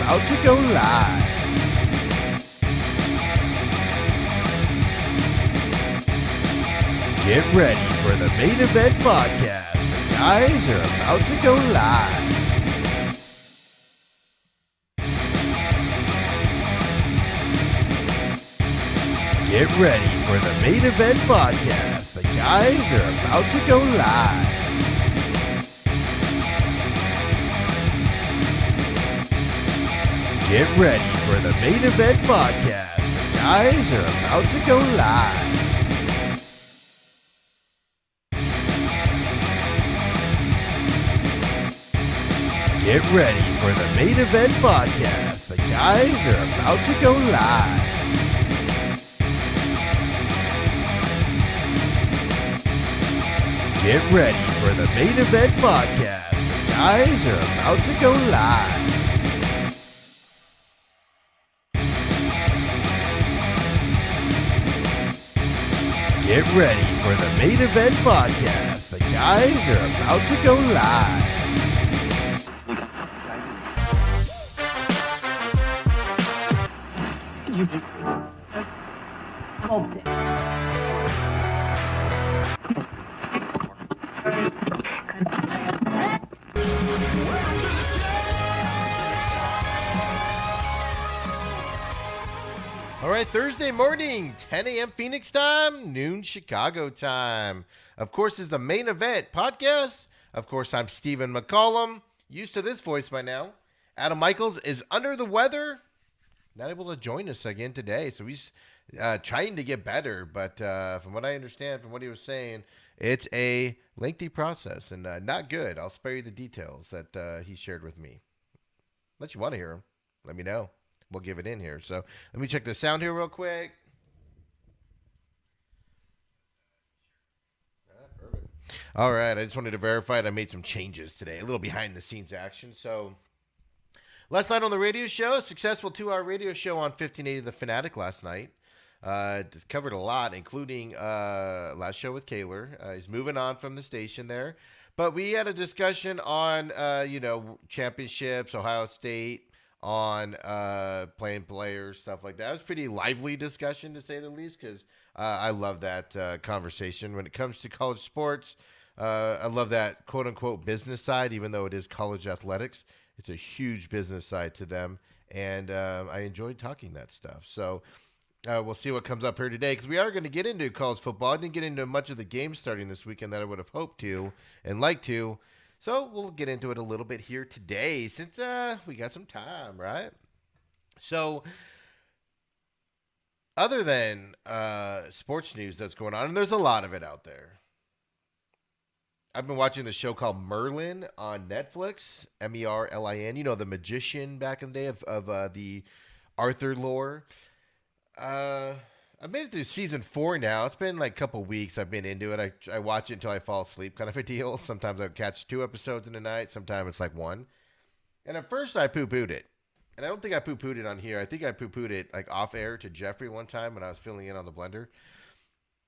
about to go live. Get ready for the main event podcast. The guys are about to go live. Get ready for the main event podcast. The guys are about to go live. Get ready for the main event podcast. The guys are about to go live. Get ready for the main event podcast. The guys are about to go live. Get ready for the main event podcast. The guys are about to go live. Get ready for the main event podcast. The guys are about to go live. All right, Thursday morning, 10 a.m. Phoenix time, noon Chicago time. Of course, is the main event podcast. Of course, I'm Stephen McCollum. Used to this voice by now. Adam Michaels is under the weather. Not able to join us again today, so he's trying to get better. But from what I understand, from what he was saying, it's a lengthy process and not good. I'll spare you the details that he shared with me. Unless you want to hear him, let me know. We'll give it in here. So let me check the sound here real quick. Perfect. All right. I just wanted to verify that I made some changes today. A little behind the scenes action. So last night on the radio show, a successful 2-hour radio show on 1580 The Fanatic last night. Covered a lot, including last show with Kaler. He's moving on from the station there. But we had a discussion on, championships, Ohio State, on playing players, stuff like that. It was a pretty lively discussion, to say the least, because I love that conversation. When it comes to college sports, I love that quote-unquote business side, even though it is college athletics. It's a huge business side to them, and I enjoyed talking that stuff. So we'll see what comes up here today, because we are going to get into college football. I didn't get into much of the games starting this weekend that I would have hoped to and liked to. So we'll get into it a little bit here today since we got some time, right? So other than sports news that's going on, and there's a lot of it out there, I've been watching the show called Merlin on Netflix, Merlin. You know, the magician back in the day of the Arthur lore. I made it through season 4 now. It's been like a couple weeks I've been into it. I watch it until I fall asleep, kind of a deal. Sometimes I'll catch 2 episodes in a night. Sometimes it's like 1. And at first I poo-pooed it. And I don't think I poo-pooed it on here. I think I poo-pooed it like off air to Jeffrey one time when I was filling in on the blender.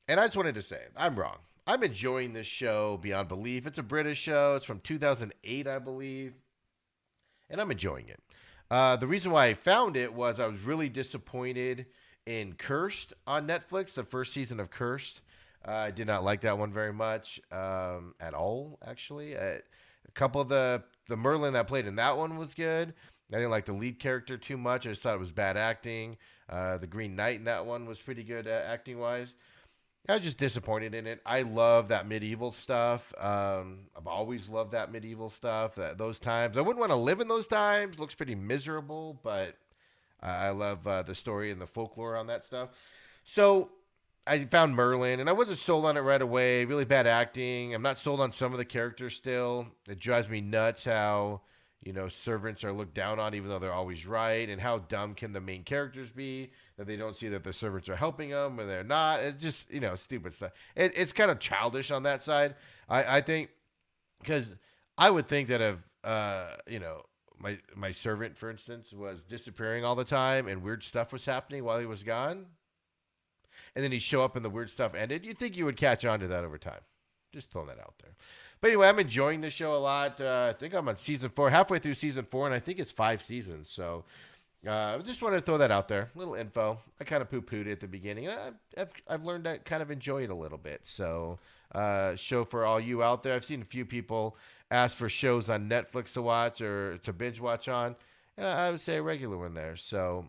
And I just wanted to say, I'm wrong. I'm enjoying this show beyond belief. It's a British show. It's from 2008, I believe. And I'm enjoying it. The reason why I found it was I was really disappointed in Cursed on Netflix, the first season of Cursed. I did not like that one very much at all, actually. A couple of the Merlin that played in that one was good. I didn't like the lead character too much. I just thought it was bad acting. The Green Knight in that one was pretty good acting-wise. I was just disappointed in it. I love that medieval stuff. I've always loved that medieval stuff, those times. I wouldn't want to live in those times. Looks pretty miserable, but I love the story and the folklore on that stuff. So I found Merlin, and I wasn't sold on it right away. Really bad acting. I'm not sold on some of the characters still. It drives me nuts how, servants are looked down on even though they're always right, and how dumb can the main characters be that they don't see that the servants are helping them when they're not. It's just, stupid stuff. It's kind of childish on that side, I think, because I would think that if, my servant, for instance, was disappearing all the time and weird stuff was happening while he was gone, and then he'd show up and the weird stuff ended, you'd think you would catch on to that over time. Just throwing that out there. But anyway, I'm enjoying the show a lot. I think I'm on season 4, halfway through season 4, and I think it's 5 seasons. So I just wanted to throw that out there. Little info. I kind of poo-pooed it at the beginning. I've learned to kind of enjoy it a little bit. So show for all you out there. I've seen a few people ask for shows on Netflix to watch or to binge watch on. And I would say a regular one there. So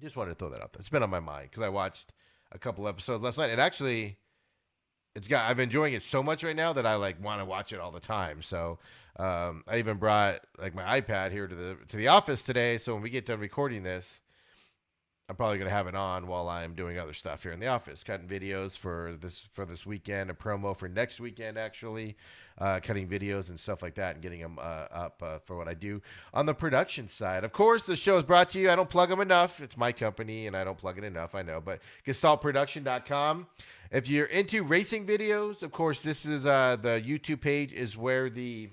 just wanted to throw that out there. It's been on my mind because I watched a couple episodes last night. And actually, I'm enjoying it so much right now that I like want to watch it all the time. So I even brought like my iPad here to the office today. So when we get done recording this, I'm probably gonna have it on while I'm doing other stuff here in the office, cutting videos for this weekend, a promo for next weekend actually, cutting videos and stuff like that, and getting them up for what I do on the production side. Of course, the show is brought to you. I don't plug them enough. It's my company, and I don't plug it enough. I know, but GestaltProduction.com. If you're into racing videos, of course, this is the YouTube page is where the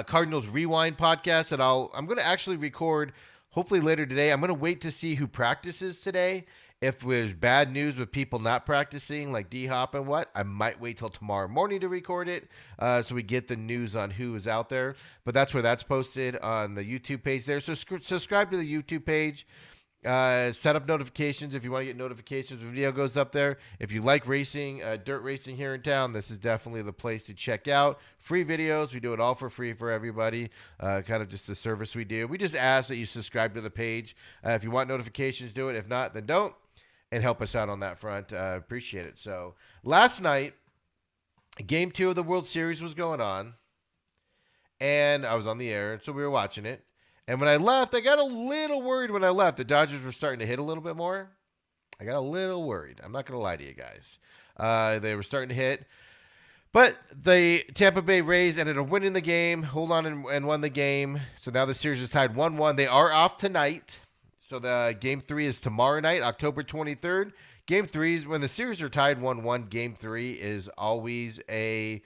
Cardinals Rewind podcast that I'm going to actually record hopefully later today. I'm going to wait to see who practices today. If there's bad news with people not practicing, like D-Hop and what, I might wait till tomorrow morning to record it so we get the news on who is out there. But that's where that's posted on the YouTube page there. So subscribe to the YouTube page. Set up notifications if you want to get notifications when the video goes up there. If you like racing, dirt racing here in town, this is definitely the place to check out. Free videos. We do it all for free for everybody. Kind of just a service we do. We just ask that you subscribe to the page. If you want notifications, do it. If not, then don't. And help us out on that front. Appreciate it. So last night, Game 2 of the World Series was going on. And I was on the air, so we were watching it. And when I left, I got a little worried when I left. The Dodgers were starting to hit a little bit more. I got a little worried. I'm not going to lie to you guys. They were starting to hit. But the Tampa Bay Rays ended up winning the game, hold on and won the game. So now the series is tied 1-1. They are off tonight. So the Game 3 is tomorrow night, October 23rd. Game 3 is when the series are tied 1-1. Game 3 is always a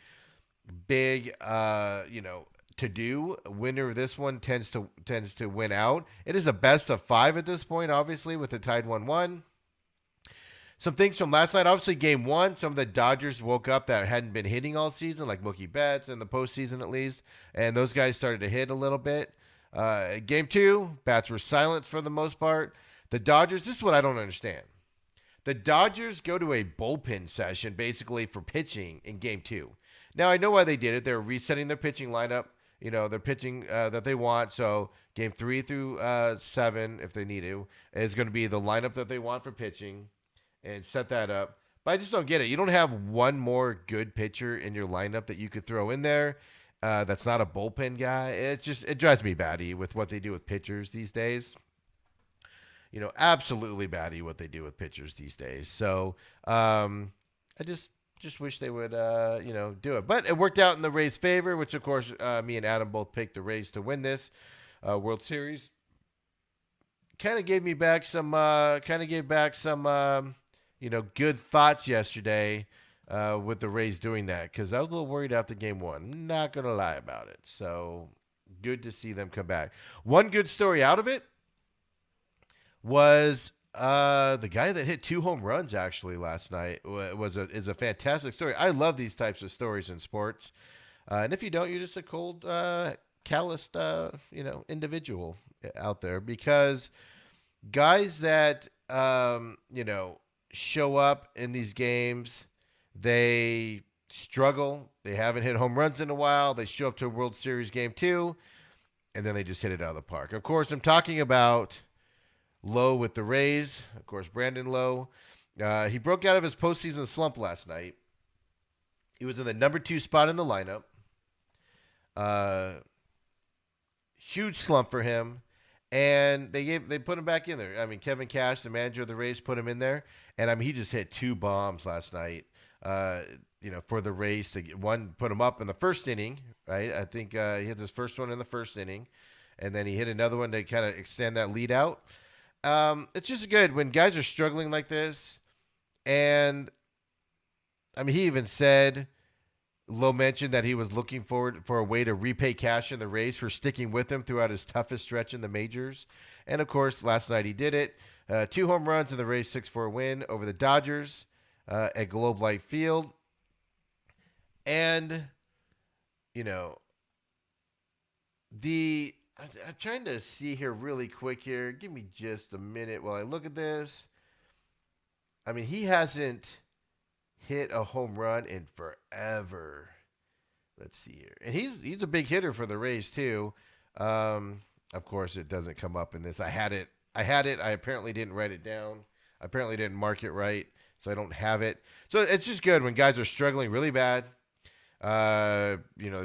big, to do. Winner of this one tends to win out. It is a best of 5 at this point, obviously, with the tied 1-1. Some things from last night. Obviously, Game 1, some of the Dodgers woke up that hadn't been hitting all season, like Mookie Betts in the postseason at least, and those guys started to hit a little bit. Game 2, bats were silent for the most part. The Dodgers, this is what I don't understand. The Dodgers go to a bullpen session basically for pitching in Game 2. Now, I know why they did it. They're resetting their pitching lineup. They're pitching that they want. So Game 3 through 7, if they need to, is going to be the lineup that they want for pitching and set that up. But I just don't get it. You don't have one more good pitcher in your lineup that you could throw in there that's not a bullpen guy. It drives me batty with what they do with pitchers these days. Absolutely batty what they do with pitchers these days. So I just wish they would, do it. But it worked out in the Rays' favor, which, of course, me and Adam both picked the Rays to win this World Series. Kind of gave back some good thoughts yesterday with the Rays doing that, because I was a little worried after Game 1. Not going to lie about it. So good to see them come back. One good story out of it was the guy that hit 2 home runs actually last night is a fantastic story. I love these types of stories in sports. And if you don't, you're just a cold, calloused, individual out there, because guys that, show up in these games, they struggle. They haven't hit home runs in a while. They show up to a World Series Game 2, and then they just hit it out of the park. Of course, I'm talking about Lowe with the Rays. Of course, Brandon Lowe. He broke out of his postseason slump last night. He was in the number 2 spot in the lineup. Huge slump for him. And they put him back in there. I mean, Kevin Cash, the manager of the Rays, put him in there. And, I mean, he just hit 2 bombs last night, for the Rays to get one, put him up in the first inning, right? I think he hit his first one in the first inning. And then he hit another one to kind of extend that lead out. It's just good when guys are struggling like this. And, I mean, he even said, Lowe mentioned that he was looking forward for a way to repay Cash in the Rays for sticking with him throughout his toughest stretch in the majors. And, of course, last night he did it. 2 home runs in the Rays' 6-4 win over the Dodgers at Globe Life Field. And, you know, I'm trying to see here really quick here. Give me just a minute while I look at this. I mean, he hasn't hit a home run in forever. Let's see here, and he's a big hitter for the Rays too. Of course, it doesn't come up in this. I had it. I had it. I apparently didn't write it down. I apparently didn't mark it right, so I don't have it. So it's just good when guys are struggling really bad. They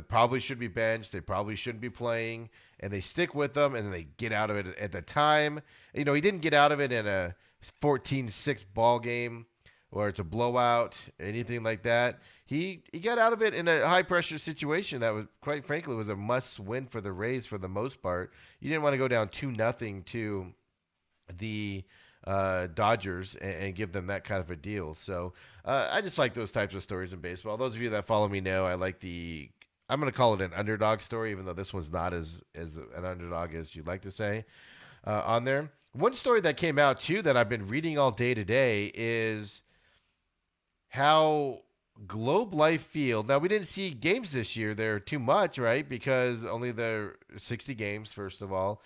probably should be benched. They probably shouldn't be playing, and they stick with them, and then they get out of it at the time. He didn't get out of it in a 14-6 ball game or it's a blowout, anything like that. He got out of it in a high pressure situation that was, quite frankly, was a must win for the Rays for the most part. You didn't want to go down 2-0 to the Dodgers and give them that kind of a deal. So I just like those types of stories in baseball. Those of you that follow me know I like I'm going to call it an underdog story, even though this one's not as an underdog as you'd like to say on there. One story that came out too that I've been reading all day today is how Globe Life Field. Now we didn't see games this year there too much, right? Because only the 60 games. First of all,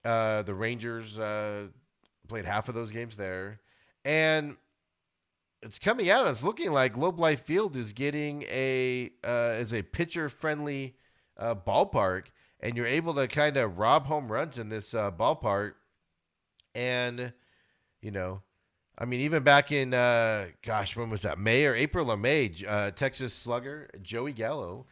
the Rangers played half of those games there, and it's coming out. It's looking like Globe Life Field is getting a pitcher friendly ballpark, and you're able to kind of rob home runs in this ballpark, and you know I mean, even back in, when was that? April or May, Texas slugger Joey Gallo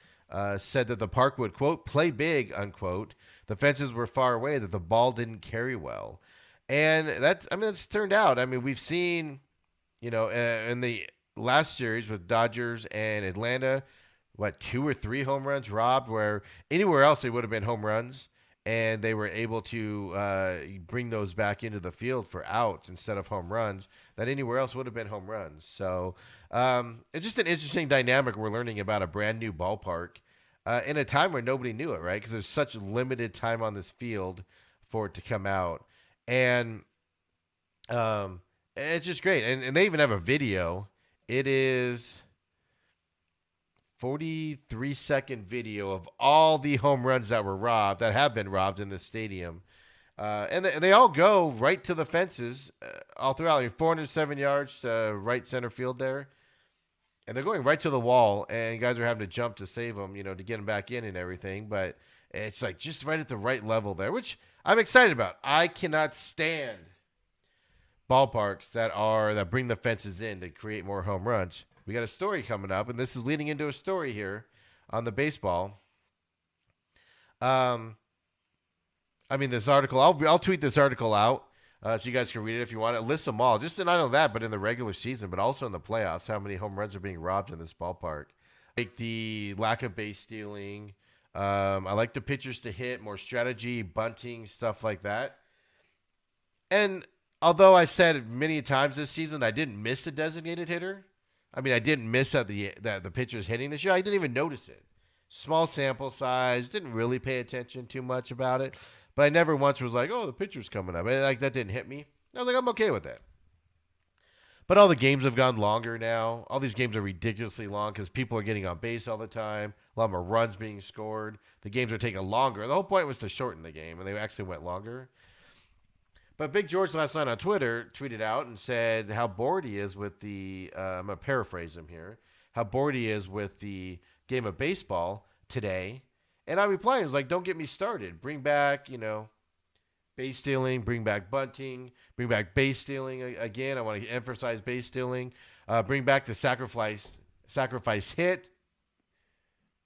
said that the park would, quote, play big, unquote. The fences were far away, that the ball didn't carry well. And that's turned out. I mean, we've seen, in the last series with Dodgers and Atlanta, what, 2 or 3 home runs robbed, where anywhere else they would have been home runs and they were able to bring those back into the field for outs instead of home runs that anywhere else would have been home runs. So it's just an interesting dynamic we're learning about a brand new ballpark in a time where nobody knew it, right? Because there's such limited time on this field for it to come out. And it's just great. And they even have a video. It is 43-second video of all the home runs that were robbed, that have been robbed in this stadium. And they all go right to the fences all throughout. 407 yards to right center field there. And they're going right to the wall, and guys are having to jump to save them, to get them back in and everything. But it's like just right at the right level there, which I'm excited about. I cannot stand ballparks that bring the fences in to create more home runs. We got a story coming up, and this is leading into a story here on the baseball. This article, I'll tweet this article out so you guys can read it if you want. It lists them all, just not only that, but in the regular season, but also in the playoffs, how many home runs are being robbed in this ballpark. Like the lack of base stealing. I like the pitchers to hit, more strategy, bunting, stuff like that. And although I said many times this season I didn't miss the designated hitter, I didn't miss that the pitcher's hitting this year. I didn't even notice it. Small sample size, didn't really pay attention too much about it. But I never once was like, oh, the pitcher's coming up. Like, that didn't hit me. I was like, I'm okay with that. But all the games have gone longer now. All these games are ridiculously long because people are getting on base all the time. A lot more runs being scored. The games are taking longer. The whole point was to shorten the game, and they actually went longer. But Big George last night on Twitter tweeted out and said how bored he is with I'm going to paraphrase him here, how bored he is with the game of baseball today. And I replied, I was like, don't get me started. Bring back, base stealing, bring back bunting, bring back base stealing again. I want to emphasize base stealing. Bring back the sacrifice hit.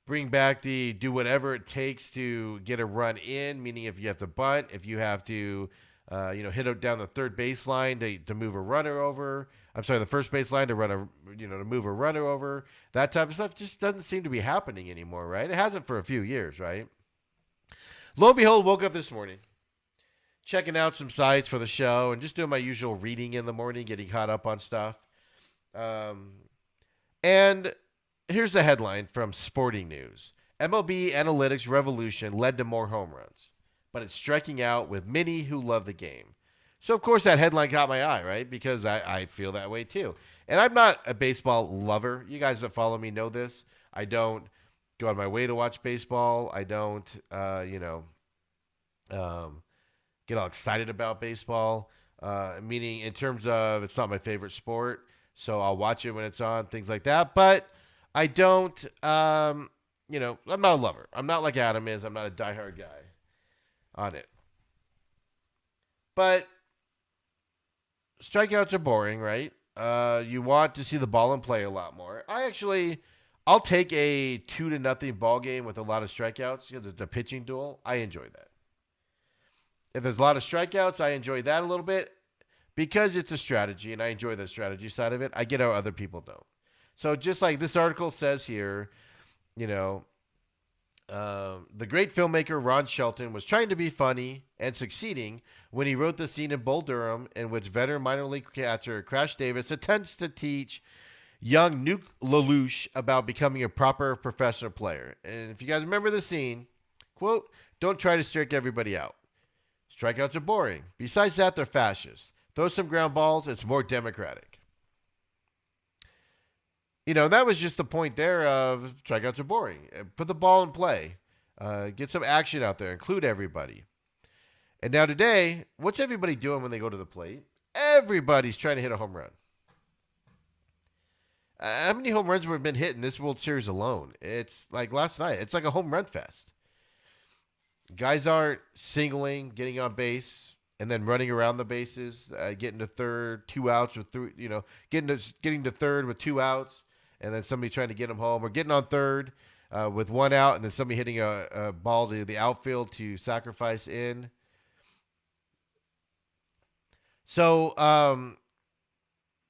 Bring back the do whatever it takes to get a run in, meaning if you have to bunt, if you have to hit it down the third baseline to move a runner over. I'm sorry, the first baseline to move a runner over. That type of stuff just doesn't seem to be happening anymore, right? It hasn't for a few years, right? Lo and behold, woke up this morning, checking out some sites for the show and just doing my usual reading in the morning, getting caught up on stuff. And here's the headline from Sporting News. MLB Analytics Revolution led to more home runs, but it's striking out with many who love the game. So, of course, that headline caught my eye, right? Because I feel that way, too. And I'm not a baseball lover. You guys that follow me know this. I don't go out of my way to watch baseball. I don't, um, get all excited about baseball. Meaning in terms of it's not my favorite sport, so I'll watch it when it's on, things like that. But I don't, I'm not a lover. I'm not like Adam is. I'm not a diehard guy on it. But strikeouts are boring, right? You want to see the ball and play a lot more. I'll take a 2-0 ball game with a lot of strikeouts. The pitching duel. I enjoy that. If there's a lot of strikeouts, I enjoy that a little bit because it's a strategy, and I enjoy the strategy side of it. I get how other people don't. So just like this article says here, you know, the great filmmaker Ron Shelton was trying to be funny and succeeding when he wrote the scene in Bull Durham in which veteran minor league catcher Crash Davis attempts to teach young Nuke LaLoosh about becoming a proper professional player. And if you guys remember the scene, quote, don't try to strike everybody out. Strikeouts are boring. Besides that, they're fascist. Throw some ground balls, it's more democratic. That was just the point there of strikeouts are boring. Put the ball in play. Get some action out there. Include everybody. And now today, what's everybody doing when they go to the plate? Everybody's trying to hit a home run. How many home runs have been hit in this World Series alone? It's like last night. It's like a home run fest. Guys aren't singling, getting on base, and then running around the bases, getting to third, 2 outs with getting to third with 2 outs, and then somebody trying to get them home, or getting on third with 1 out, and then somebody hitting a ball to the outfield to sacrifice in. So,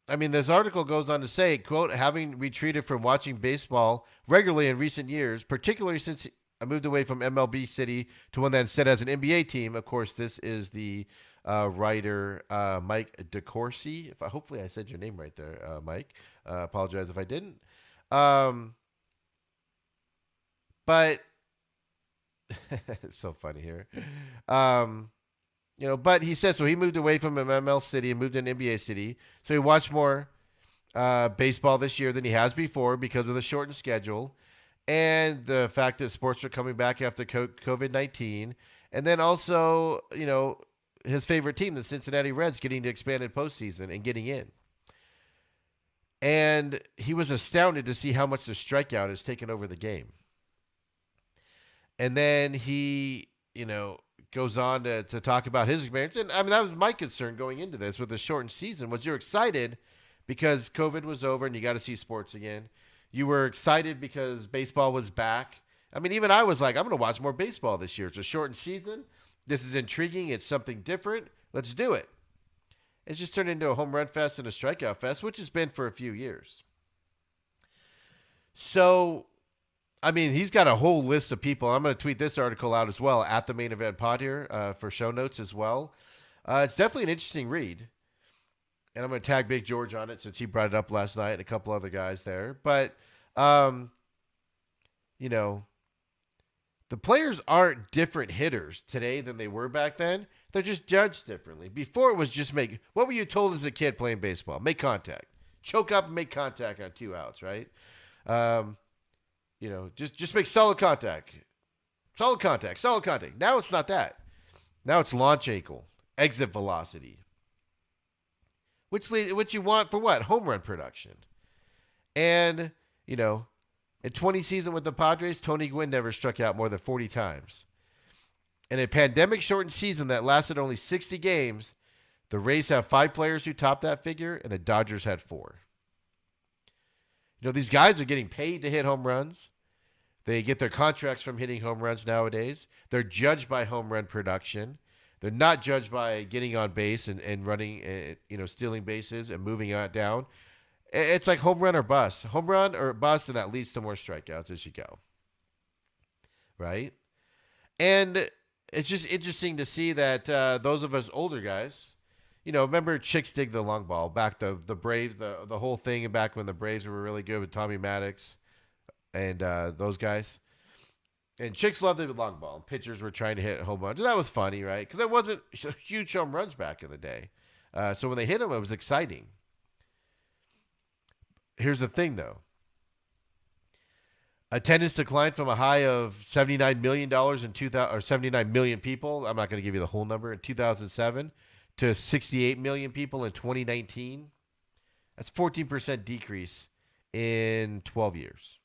this article goes on to say, quote, having retreated from watching baseball regularly in recent years, particularly since I moved away from MLB City to one that instead has an NBA team. Of course, this is the writer Mike DeCourcy. Hopefully I said your name right there, Mike. Apologize if I didn't. But it's so funny here. But he says so. He moved away from ML City and moved to an NBA city. So he watched more baseball this year than he has before because of the shortened schedule and the fact that sports are coming back after COVID-19. And then also, his favorite team, the Cincinnati Reds, getting to expanded postseason and getting in. And he was astounded to see how much the strikeout has taken over the game. And then he, goes on to talk about his experience. And that was my concern going into this with the shortened season was you're excited because COVID was over and you got to see sports again. You were excited because baseball was back. Even I was like, I'm going to watch more baseball this year. It's a shortened season. This is intriguing. It's something different. Let's do it. It's just turned into a home run fest and a strikeout fest, which has been for a few years. So, he's got a whole list of people. I'm going to tweet this article out as well at the Main Event Pod here for show notes as well. It's definitely an interesting read. And I'm going to tag Big George on it since he brought it up last night and a couple other guys there. But, the players aren't different hitters today than they were back then. They're just judged differently. Before it was just what were you told as a kid playing baseball? Make contact. Choke up and make contact on 2 outs, right? Just make solid contact. Solid contact. Solid contact. Now it's not that. Now it's launch angle, exit velocity. Which you want for what? Home run production. And, in 20 seasons with the Padres, Tony Gwynn never struck out more than 40 times. In a pandemic-shortened season that lasted only 60 games, the Rays have 5 players who topped that figure, and the Dodgers had 4. These guys are getting paid to hit home runs. They get their contracts from hitting home runs nowadays. They're judged by home run production. They're not judged by getting on base and running, stealing bases and moving on down. It's like home run or bust. Home run or bust, and that leads to more strikeouts as you go. Right? And it's just interesting to see that those of us older guys, remember Chicks Dig the Long Ball, back the Braves, the whole thing back when the Braves were really good with Tommy Maddox and those guys. And Chicks loved the long ball. Pitchers were trying to hit home runs. And that was funny, right? Because there wasn't huge home runs back in the day. So when they hit them, it was exciting. Here's the thing, though. Attendance declined from a high of $79 million in 2000, or 79 million people. I'm not going to give you the whole number in 2007 to 68 million people in 2019. That's 14% decrease in 12 years.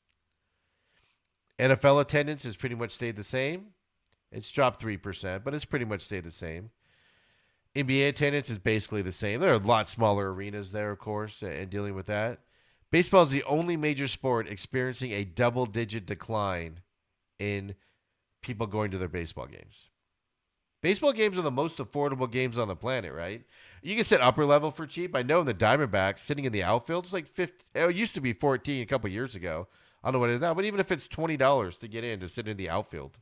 NFL attendance has pretty much stayed the same. It's dropped 3%, but it's pretty much stayed the same. NBA attendance is basically the same. There are a lot smaller arenas there, of course, and dealing with that. Baseball is the only major sport experiencing a double-digit decline in people going to their baseball games. Baseball games are the most affordable games on the planet, right? You can sit upper level for cheap. I know in the Diamondbacks, sitting in the outfield, it's like 50. It used to be 14 a couple years ago. I don't know what it is now, but even if it's $20 to get in to sit in the outfield,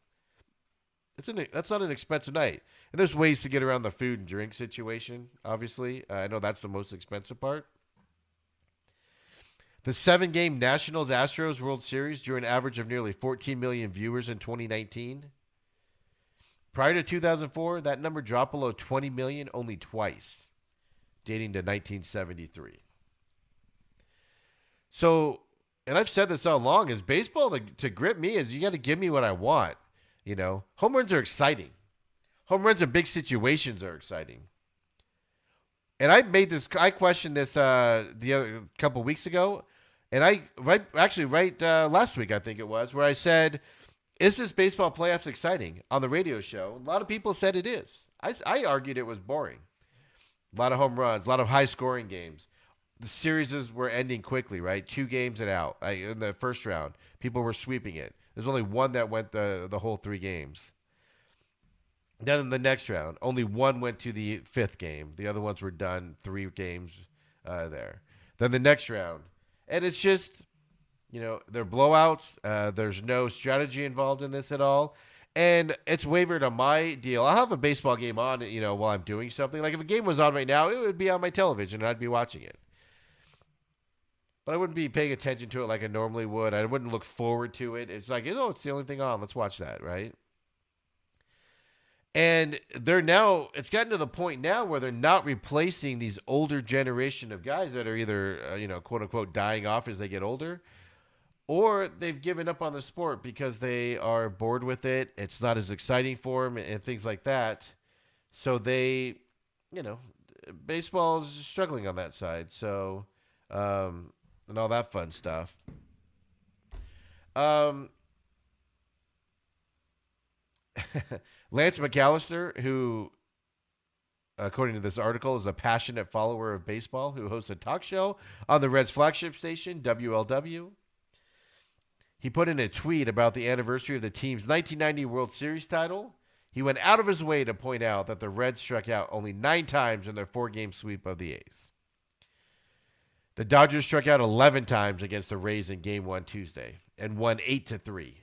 that's not an expensive night. And there's ways to get around the food and drink situation, obviously. I know that's the most expensive part. The 7-game Nationals-Astros World Series drew an average of nearly 14 million viewers in 2019. Prior to 2004, that number dropped below 20 million only twice, dating to 1973. So, and I've said this all along, is baseball to grip me is you got to give me what I want. You know, home runs are exciting. Home runs in big situations are exciting. And I questioned this the other couple of weeks ago, and last week I think it was, where I said, is this baseball playoffs exciting on the radio show? A lot of people said it is. I argued it was boring. A lot of home runs, a lot of high-scoring games. The series were ending quickly, right? 2 games and out. In the first round, people were sweeping it. There's only one that went the whole 3 games. Then in the next round, only one went to the 5th game. The other ones were done 3 games there. Then the next round. And it's just, they're blowouts. There's no strategy involved in this at all. And it's wavered on my deal. I'll have a baseball game on, while I'm doing something. Like if a game was on right now, it would be on my television and I'd be watching it. But I wouldn't be paying attention to it like I normally would. I wouldn't look forward to it. It's like, it's the only thing on. Let's watch that, right? And it's gotten to the point now where they're not replacing these older generation of guys that are either, quote unquote, dying off as they get older, or they've given up on the sport because they are bored with it. It's not as exciting for them and things like that. So they, baseball is struggling on that side. So, and all that fun stuff. Lance McAllister, who, according to this article, is a passionate follower of baseball, who hosts a talk show on the Reds' flagship station, WLW. He put in a tweet about the anniversary of the team's 1990 World Series title. He went out of his way to point out that the Reds struck out only 9 times in their 4-game sweep of the A's. The Dodgers struck out 11 times against the Rays in Game 1 Tuesday and won 8-3.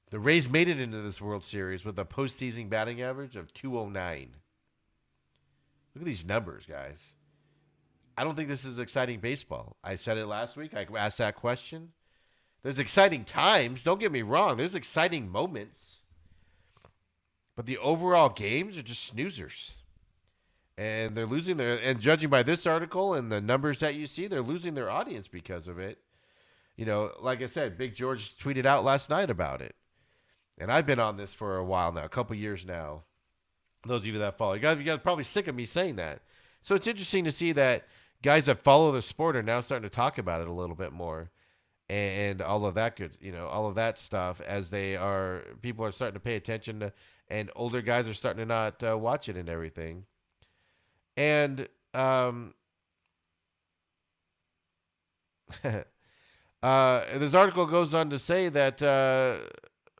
The Rays made it into this World Series with a postseason batting average of .209. Look at these numbers, guys. I don't think this is exciting baseball. I said it last week. I asked that question. There's exciting times. Don't get me wrong. There's exciting moments. But the overall games are just snoozers. And they're losing and judging by this article and the numbers that you see, they're losing their audience because of it. Like I said, Big George tweeted out last night about it. And I've been on this for a while now, a couple years now. Those of you that follow. You guys are probably sick of me saying that. So it's interesting to see that guys that follow the sport are now starting to talk about it a little bit more. And all of that good, all of that stuff as people are starting to pay attention to, and older guys are starting to not watch it and everything. And this article goes on to say that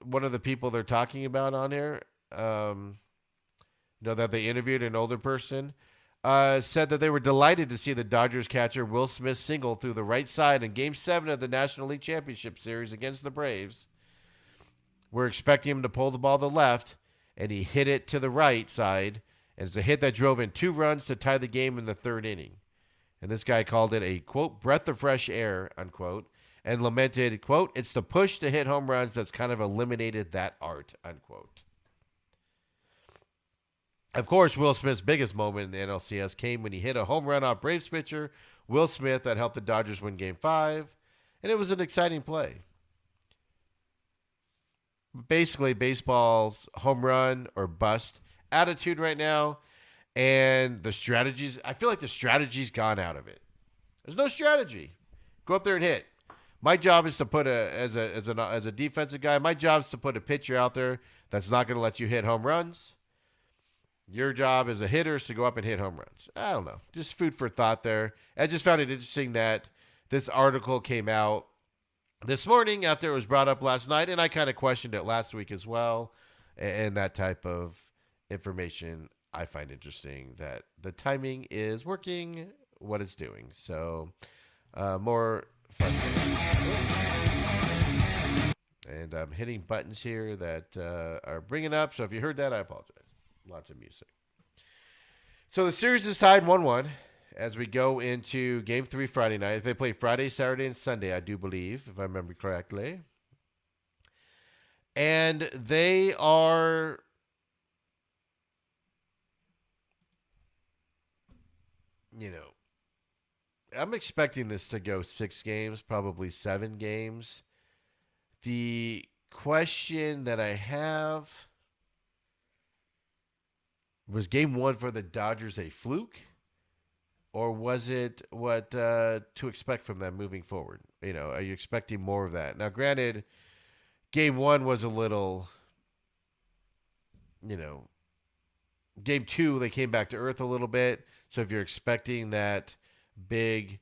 one of the people they're talking about on here, that they interviewed, an older person, said that they were delighted to see the Dodgers catcher Will Smith single through the right side in Game 7 of the National League Championship Series against the Braves. We're expecting him to pull the ball to the left, and he hit it to the right side. And it's a hit that drove in 2 runs to tie the game in the 3rd inning. And this guy called it a, quote, breath of fresh air, unquote, and lamented, quote, it's the push to hit home runs that's kind of eliminated that art, unquote. Of course, Will Smith's biggest moment in the NLCS came when he hit a home run off Braves pitcher Will Smith that helped the Dodgers win Game 5. and it was an exciting play. Basically, baseball's home run or bust attitude right now, and the strategies. I feel like the strategy's gone out of it. There's no strategy. Go up there and hit. My job is to put as a defensive guy. My job is to put a pitcher out there that's not going to let you hit home runs. Your job as a hitter is to go up and hit home runs. I don't know. Just food for thought there. I just found it interesting that this article came out this morning after it was brought up last night, and I kind of questioned it last week as well. And that type of information I find interesting, that the timing is working what it's doing. So more fun. And I'm hitting buttons here that are bringing up. So if you heard that, I apologize. Lots of music. So the series is tied 1-1 as we go into Game 3 Friday night. They play Friday, Saturday, and Sunday, I do believe, if I remember correctly. And they are... I'm expecting this to go 6 games, probably 7 games. The question that I have... was Game 1 for the Dodgers a fluke? Or was it what to expect from them moving forward? Are you expecting more of that? Now, granted, Game 1 was a little, Game 2, they came back to earth a little bit. So if you're expecting that big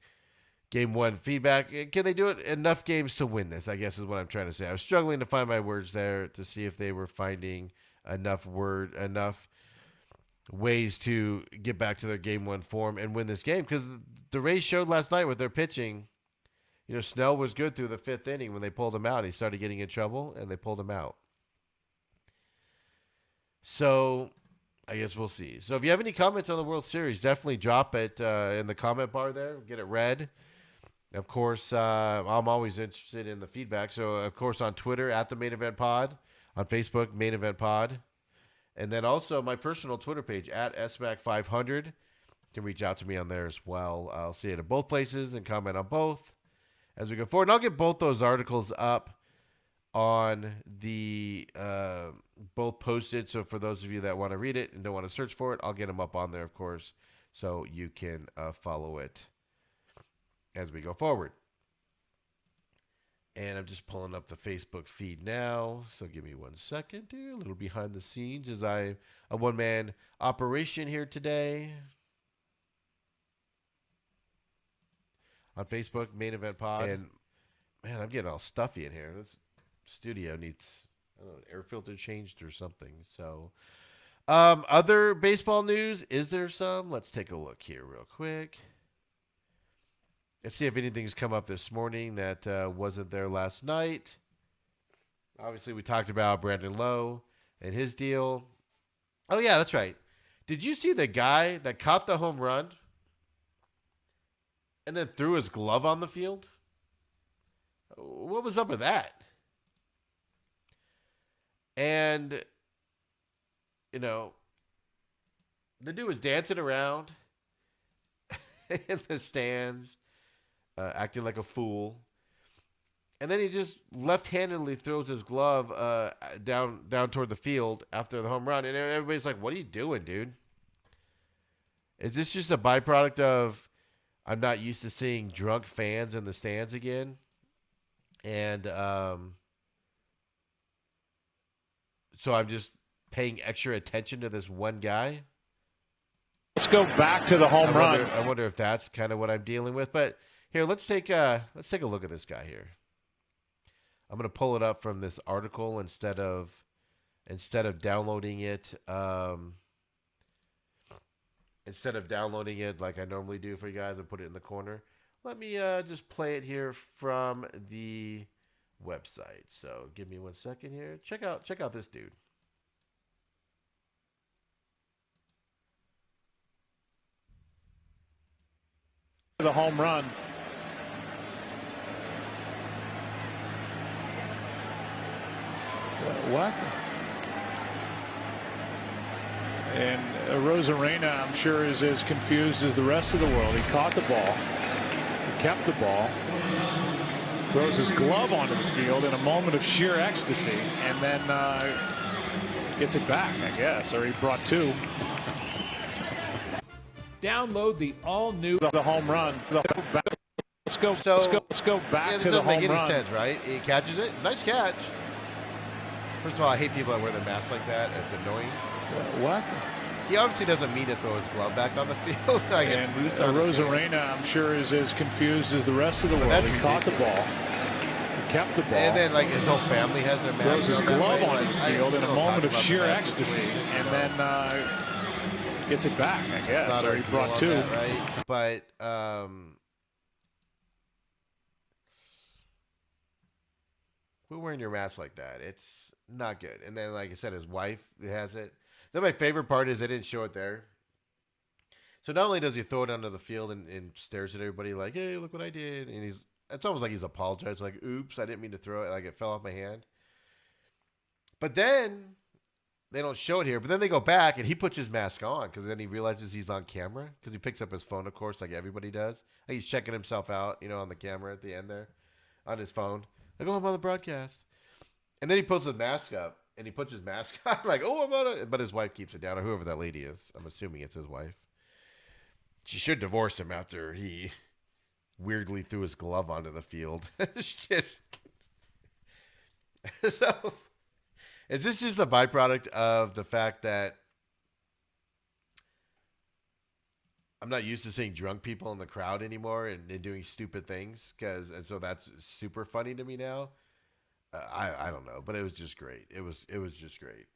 Game 1 feedback, can they do it enough games to win this, I guess is what I'm trying to say. I was struggling to find my words there to see if they were finding enough ways to get back to their Game 1 form and win this game, because the Rays showed last night with their pitching. Snell was good through the 5th inning when they pulled him out. He started getting in trouble, and they pulled him out. So I guess we'll see. So if you have any comments on the World Series, definitely drop it in the comment bar there. Get it read. Of course, I'm always interested in the feedback. So, of course, on Twitter, @TheMainEventPod. On Facebook, Main Event Pod. And then also my personal Twitter page, @SMAC500. You can reach out to me on there as well. I'll see it at both places and comment on both as we go forward. And I'll get both those articles up on the both posted. So for those of you that want to read it and don't want to search for it, I'll get them up on there, of course, so you can follow it as we go forward. And I'm just pulling up the Facebook feed now. So give me 1 second here. A little behind the scenes as a one-man operation here today. On Facebook, Main Event Pod. And, man, I'm getting all stuffy in here. This studio needs, I don't know, an air filter changed or something. So, other baseball news, is there some? Let's take a look here real quick. Let's see if anything's come up this morning that wasn't there last night. Obviously, we talked about Brandon Lowe and his deal. Oh, yeah, that's right. Did you see the guy that caught the home run and then threw his glove on the field? What was up with that? And, the dude was dancing around in the stands. Acting like a fool. And then he just left-handedly throws his glove down toward the field after the home run. And everybody's like, what are you doing, dude? Is this just a byproduct of I'm not used to seeing drunk fans in the stands again? And so I'm just paying extra attention to this one guy? Let's go back to the home run. I wonder if that's kind of what I'm dealing with. But here, let's take a look at this guy here. I'm going to pull it up from this article instead of downloading it. Instead of downloading it like I normally do for you guys and put it in the corner, let me just play it here from the website. So give me 1 second here. Check out this dude. The home run. What? And Rosarena, I'm sure, is as confused as the rest of the world. He caught the ball. He kept the ball. throws his glove onto the field in a moment of sheer ecstasy, and then gets it back, I guess, or he brought two. Download the all-new the home run. Let's go back to the home run. This doesn't make any sense, right? He catches it. Nice catch. First of all, I hate people that wear their mask like that. It's annoying. What? He obviously doesn't mean to throw his glove back on the field. Like and it's loose on Rosarena, I'm sure, is as confused as the rest of the world. He caught the ball. He kept the ball. And then, like, his whole family has their mask. Throws his glove onto the field in a moment of sheer ecstasy, and then gets it back, I guess, or he brought two. That, right? But quit wearing your mask like that. It's not good. And then, like I said, his wife has it. Then my favorite part is they didn't show it there. So not only does he throw it onto the field and stares at everybody like, hey, look what I did. And it's almost like he's apologized, like, oops, I didn't mean to throw it. Like it fell off my hand. But then they don't show it here. But then they go back and he puts his mask on because then he realizes he's on camera because he picks up his phone, of course, like everybody does. Like he's checking himself out, on the camera at the end there on his phone. Like, oh, I'm on the broadcast. And then he puts his mask up. And he puts his mask on, like, oh, I'm on it. But his wife keeps it down, or whoever that lady is. I'm assuming it's his wife. She should divorce him after he weirdly threw his glove onto the field. It's just. So, is this just a byproduct of the fact that I'm not used to seeing drunk people in the crowd anymore and doing stupid things? And so that's super funny to me now. I don't know, but it was just great. It was just great.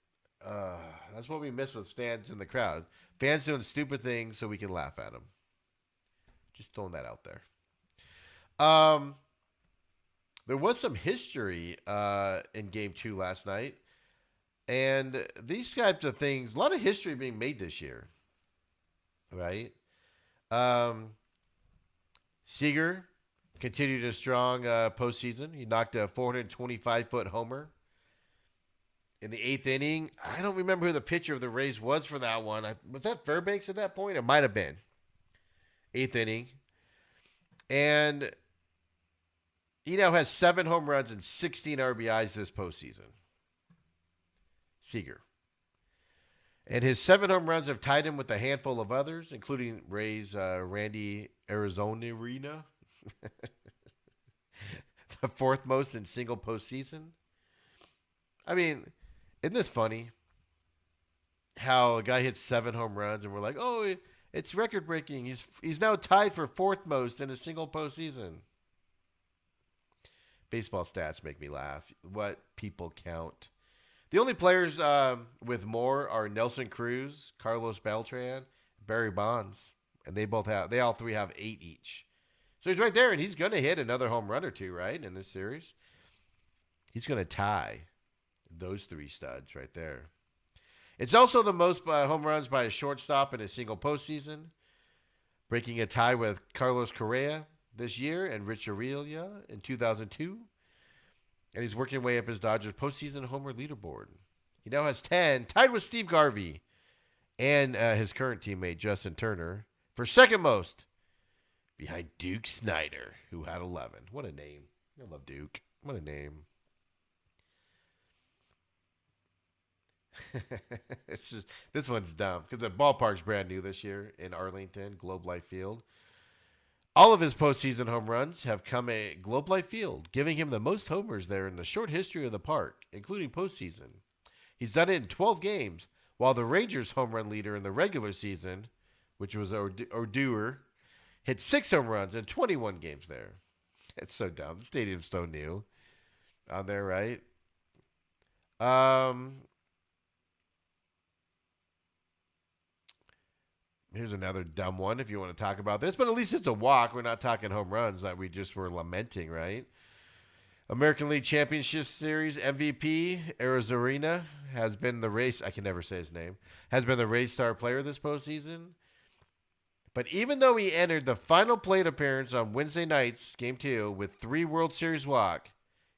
That's what we miss with fans in the crowd. Fans doing stupid things so we can laugh at them. Just throwing that out there. There was some history in Game 2 last night. And these types of things, a lot of history being made this year. Right? Seager continued a strong postseason. He knocked a 425-foot homer in the 8th inning. I don't remember who the pitcher of the Rays was for that one. Was that Fairbanks at that point? It might have been. 8th inning. And he now has 7 home runs and 16 RBIs this postseason. Seager. And his 7 home runs have tied him with a handful of others, including Rays Randy Arozarena. The 4th most in single postseason. I mean, isn't this funny? How a guy hits 7 home runs and we're like, oh, it's record breaking. He's now tied for 4th most in a single postseason. Baseball stats make me laugh. What people count. The only players with more are Nelson Cruz, Carlos Beltran, Barry Bonds, and they all three have 8 each. So he's right there, and he's going to hit another home run or two, right, in this series. He's going to tie those 3 studs right there. It's also the most home runs by a shortstop in a single postseason, breaking a tie with Carlos Correa this year and Rich Aurelius in 2002. And he's working way up his Dodgers postseason homer leaderboard. He now has 10, tied with Steve Garvey and his current teammate, Justin Turner, for 2nd most, behind Duke Snider, who had 11. What a name. I love Duke. What a name. It's just, this one's dumb because the ballpark's brand new this year in Arlington, Globe Life Field. All of his postseason home runs have come at Globe Life Field, giving him the most homers there in the short history of the park, including postseason. He's done it in 12 games, while the Rangers' home run leader in the regular season, which was Odor, hit 6 home runs in 21 games there. It's so dumb. The stadium's so new on there, right? Here's another dumb one if you want to talk about this, but at least it's a walk. We're not talking home runs that we just were lamenting, right? American League Championship Series MVP Arozarena has been the race. I can never say his name. Has been the Rays star player this postseason. But even though he entered the final plate appearance on Wednesday night's Game 2 with 3 World Series walk,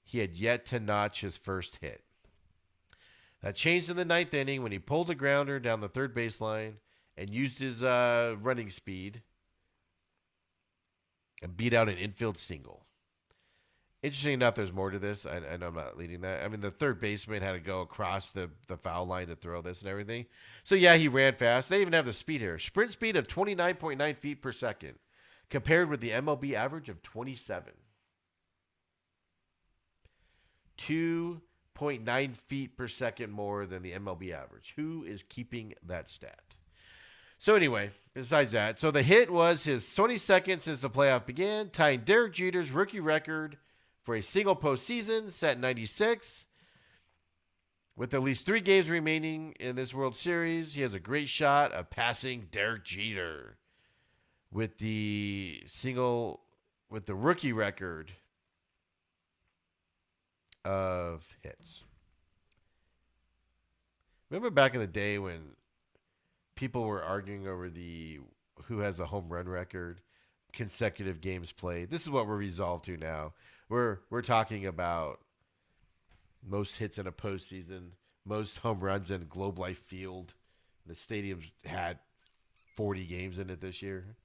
he had yet to notch his first hit. That changed in the 9th inning when he pulled a grounder down the third baseline and used his running speed and beat out an infield single. Interesting enough, there's more to this. I know I'm not leading that. I mean, the third baseman had to go across the foul line to throw this and everything. So, yeah, he ran fast. They even have the speed here. Sprint speed of 29.9 feet per second, compared with the MLB average of 27. 2.9 feet per second more than the MLB average. Who is keeping that stat? So anyway, besides that, so the hit was his 22nd since the playoff began, tying Derek Jeter's rookie record for a single postseason, set in 96. With at least 3 games remaining in this World Series, he has a great shot of passing Derek Jeter with the rookie record of hits. Remember back in the day when people were arguing over who has a home run record, consecutive games played. This is what we're resolved to now. We're talking about most hits in a postseason, most home runs in Globe Life Field. The stadium's had 40 games in it this year.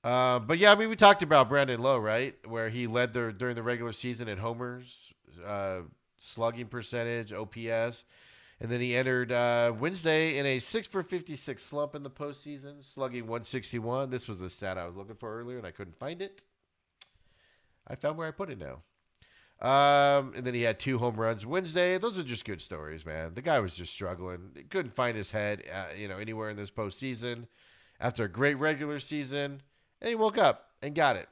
But yeah, I mean, we talked about Brandon Lowe, right? Where he led during the regular season in homers, slugging percentage, OPS. And then he entered Wednesday in a 6-for-56 slump in the postseason, slugging 161. This was the stat I was looking for earlier, and I couldn't find it. I found where I put it now. And then he had 2 home runs Wednesday. Those are just good stories, man. The guy was just struggling. He couldn't find his head, anywhere in this postseason. After a great regular season, and he woke up and got it.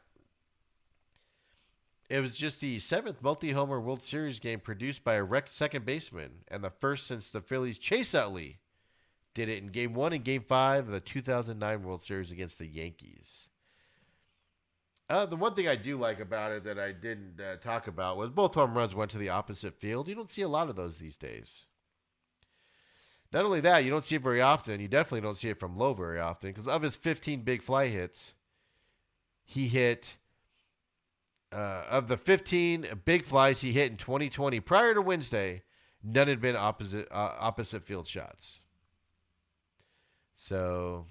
It was just the 7th multi-homer World Series game produced by a second baseman, and the first since the Phillies' Chase Utley did it in Game 1 and Game 5 of the 2009 World Series against the Yankees. The one thing I do like about it that I didn't talk about was both home runs went to the opposite field. You don't see a lot of those these days. Not only that, you don't see it very often. You definitely don't see it from Lowe very often, because of his 15 big fly hits, he hit, of the 15 big flies he hit in 2020 prior to Wednesday, none had been opposite field shots. So,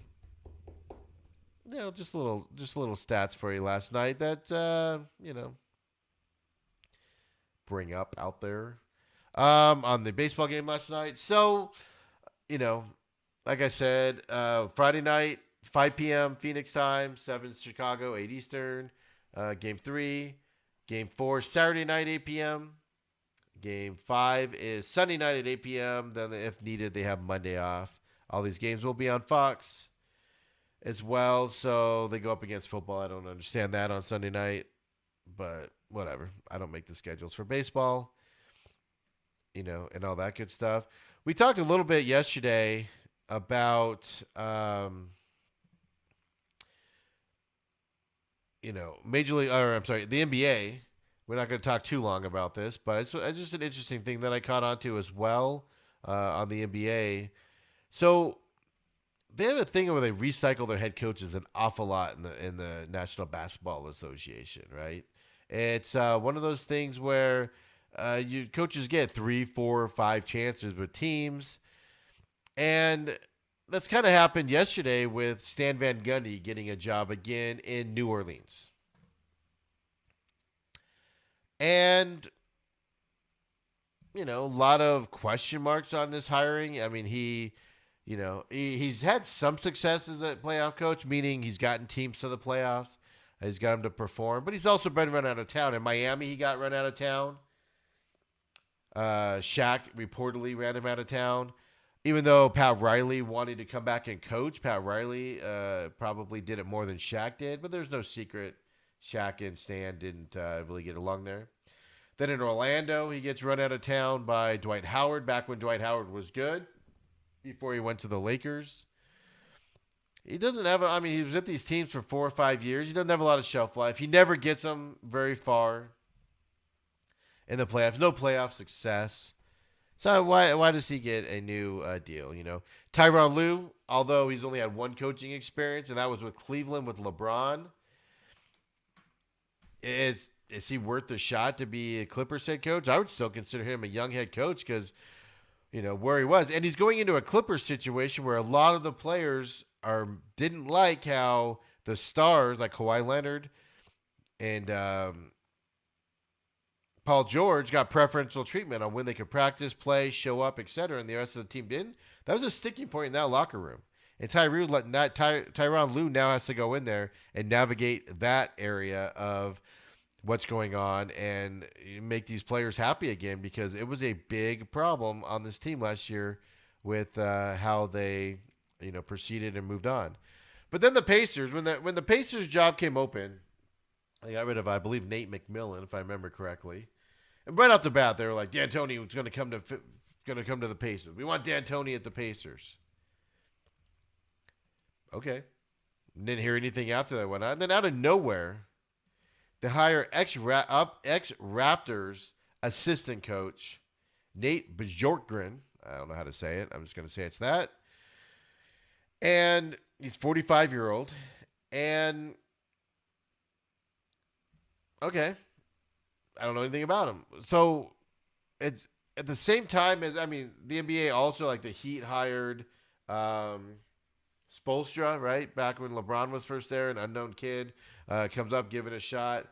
just little stats for you last night that bring up out there on the baseball game last night. So, like I said, Friday night, 5 p.m. Phoenix time, 7 Chicago, 8 Eastern. Game 3, Game 4, Saturday night, 8 p.m. Game 5 is Sunday night at 8 p.m. Then, if needed, they have Monday off. All these games will be on Fox as well, so they go up against football. I don't understand that on Sunday night, but whatever. I don't make the schedules for baseball, and all that good stuff. We talked a little bit yesterday about, the NBA. We're not going to talk too long about this, but it's just an interesting thing that I caught on to as well on the NBA. So they have a thing where they recycle their head coaches an awful lot in the National Basketball Association, right? It's one of those things where you coaches get 3, 4, 5 chances with teams, and that's kind of happened yesterday with Stan Van Gundy getting a job again in New Orleans. And, a lot of question marks on this hiring. I mean, he's had some success as a playoff coach, meaning he's gotten teams to the playoffs. He's got them to perform, but he's also been run out of town. In Miami, he got run out of town. Shaq reportedly ran him out of town. Even though Pat Riley wanted to come back and coach, Pat Riley probably did it more than Shaq did. But there's no secret. Shaq and Stan didn't really get along there. Then in Orlando, he gets run out of town by Dwight Howard, back when Dwight Howard was good, before he went to the Lakers. He doesn't have, he was at these teams for 4 or 5 years. He doesn't have a lot of shelf life. He never gets them very far in the playoffs. No playoff success. So why does he get a new deal? Tyronn Lue, although he's only had one coaching experience, and that was with Cleveland with LeBron. Is he worth the shot to be a Clippers head coach? I would still consider him a young head coach because, where he was. And he's going into a Clippers situation where a lot of the players didn't like how the stars, like Kawhi Leonard And Paul George got preferential treatment on when they could practice, play, show up, etc., and the rest of the team didn't. That was a sticking point in that locker room. And Tyronn Lue now has to go in there and navigate that area of what's going on and make these players happy again, because it was a big problem on this team last year with how they proceeded and moved on. But then the Pacers, when the Pacers job came open, they got rid of, I believe, Nate McMillan, if I remember correctly. And right off the bat, they were like, D'Antoni was going to come to the Pacers. We want D'Antoni at the Pacers. Okay. Didn't hear anything after that went on. And then out of nowhere, they hire ex-Raptors assistant coach Nate Bjorkgren. I don't know how to say it. I'm just going to say it's that. And he's 45-year-old. And okay, I don't know anything about him. So it's at the same time as, the NBA also, like the Heat hired Spoelstra, right? Back when LeBron was first there, an unknown kid comes up, given a shot.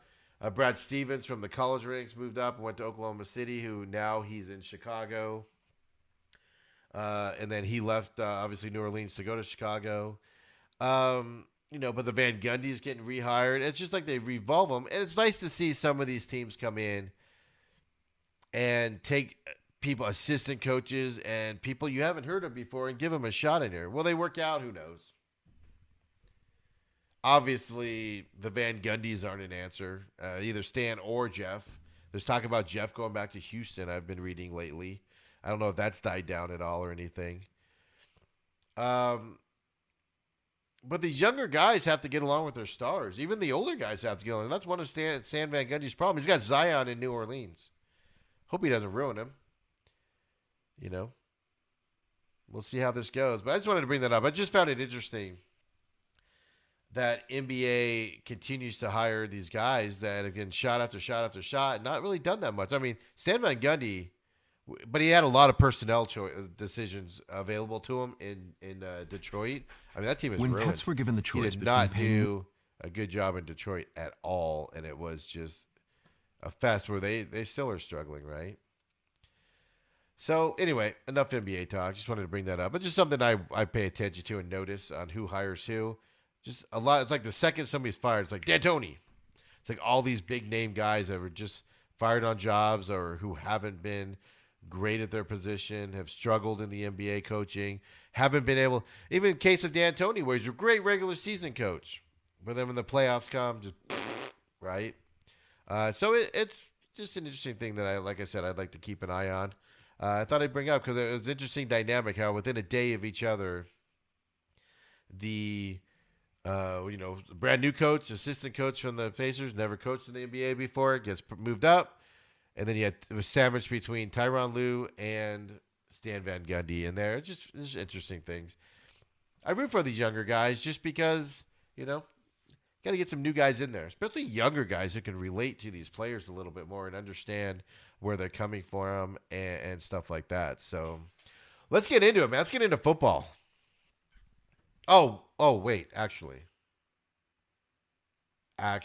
Brad Stevens from the college ranks moved up and went to Oklahoma City, who now he's in Chicago. And then he left, obviously, New Orleans to go to Chicago. But the Van Gundy's getting rehired. It's just like they revolve them. And it's nice to see some of these teams come in and take people, assistant coaches, and people you haven't heard of before and give them a shot in here. Will they work out? Who knows? Obviously, the Van Gundys aren't an answer, either Stan or Jeff. There's talk about Jeff going back to Houston, I've been reading lately. I don't know if that's died down at all or anything. But these younger guys have to get along with their stars. Even the older guys have to get along. That's one of Stan Van Gundy's problems. He's got Zion in New Orleans. Hope he doesn't ruin him. We'll see how this goes. But I just wanted to bring that up. I just found it interesting that NBA continues to hire these guys that have been shot after shot after shot and not really done that much. Stan Van Gundy, but he had a lot of personnel decisions available to him in Detroit. That team is when ruined. Pets were given the choice, he did not do a good job in Detroit at all, and it was just a fest where they still are struggling, right? So anyway, enough NBA talk. Just wanted to bring that up, but just something I pay attention to and notice on who hires who. Just a lot. It's like the second somebody's fired, it's like D'Antoni. It's like all these big name guys that were just fired on jobs or who haven't been great at their position, have struggled in the NBA coaching, haven't been able, even in case of D'Antoni, where he's a great regular season coach, but then when the playoffs come, just right. So it's just an interesting thing that like I said, I'd like to keep an eye on. I thought I'd bring up because it was an interesting dynamic how within a day of each other, the brand new coach, assistant coach from the Pacers, never coached in the NBA before, gets moved up. And then it was sandwiched between Tyronn Lue and Stan Van Gundy in there. It's just interesting things. I root for these younger guys just because, got to get some new guys in there, especially younger guys who can relate to these players a little bit more and understand where they're coming from and stuff like that. So let's get into it, man. Let's get into football. Oh, wait, actually. I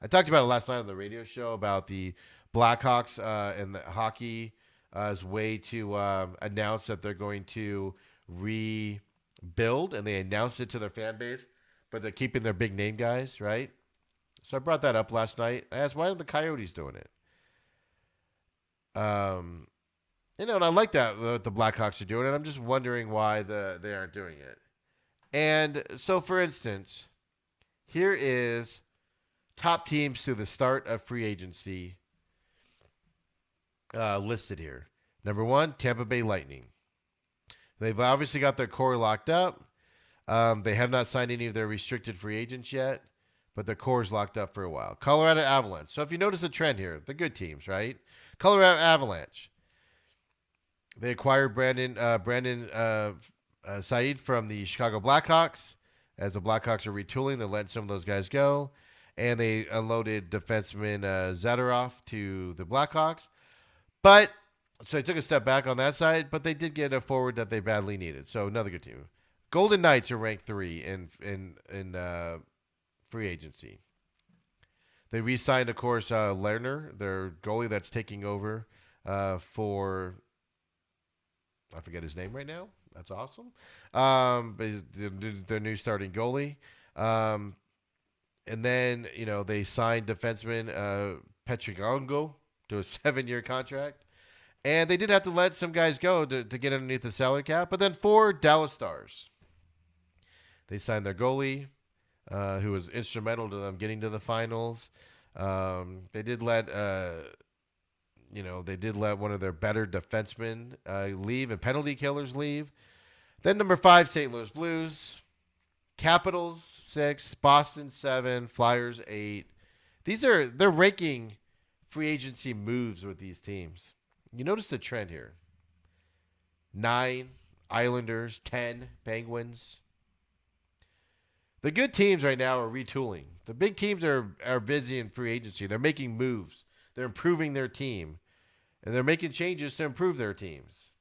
talked about it last night on the radio show about the Blackhawks and the hockey as way to announce that they're going to rebuild, and they announced it to their fan base, but they're keeping their big name guys, right? So I brought that up last night. I asked, why are the Coyotes doing it? And I like that what the Blackhawks are doing, and I'm just wondering why they aren't doing it. And so, for instance, here is top teams to the start of free agency listed here. Number 1, Tampa Bay Lightning. They've obviously got their core locked up. They have not signed any of their restricted free agents yet, but their core is locked up for a while. Colorado Avalanche. So if you notice a trend here, the good teams, right? Colorado Avalanche. They acquired Brandon Saad from the Chicago Blackhawks. As the Blackhawks are retooling, they're letting some of those guys go. And they unloaded defenseman Zadorov to the Blackhawks. So they took a step back on that side, but they did get a forward that they badly needed. So another good team. Golden Knights are ranked 3 in free agency. They re-signed, of course, Lerner, their goalie that's taking over for I forget his name right now. That's awesome. But their new starting goalie. Um, and then, they signed defenseman Petrigongo to a 7-year contract. And they did have to let some guys go to get underneath the salary cap. But then 4 Dallas Stars. They signed their goalie, who was instrumental to them getting to the finals. They did let one of their better defensemen leave and penalty killers leave. Then number 5, St. Louis Blues. Capitals 6, Boston 7, Flyers 8. They're ranking free agency moves with these teams. You notice the trend here. 9, Islanders, 10, Penguins. The good teams right now are retooling. The big teams are busy in free agency. They're making moves. They're improving their team. And they're making changes to improve their teams.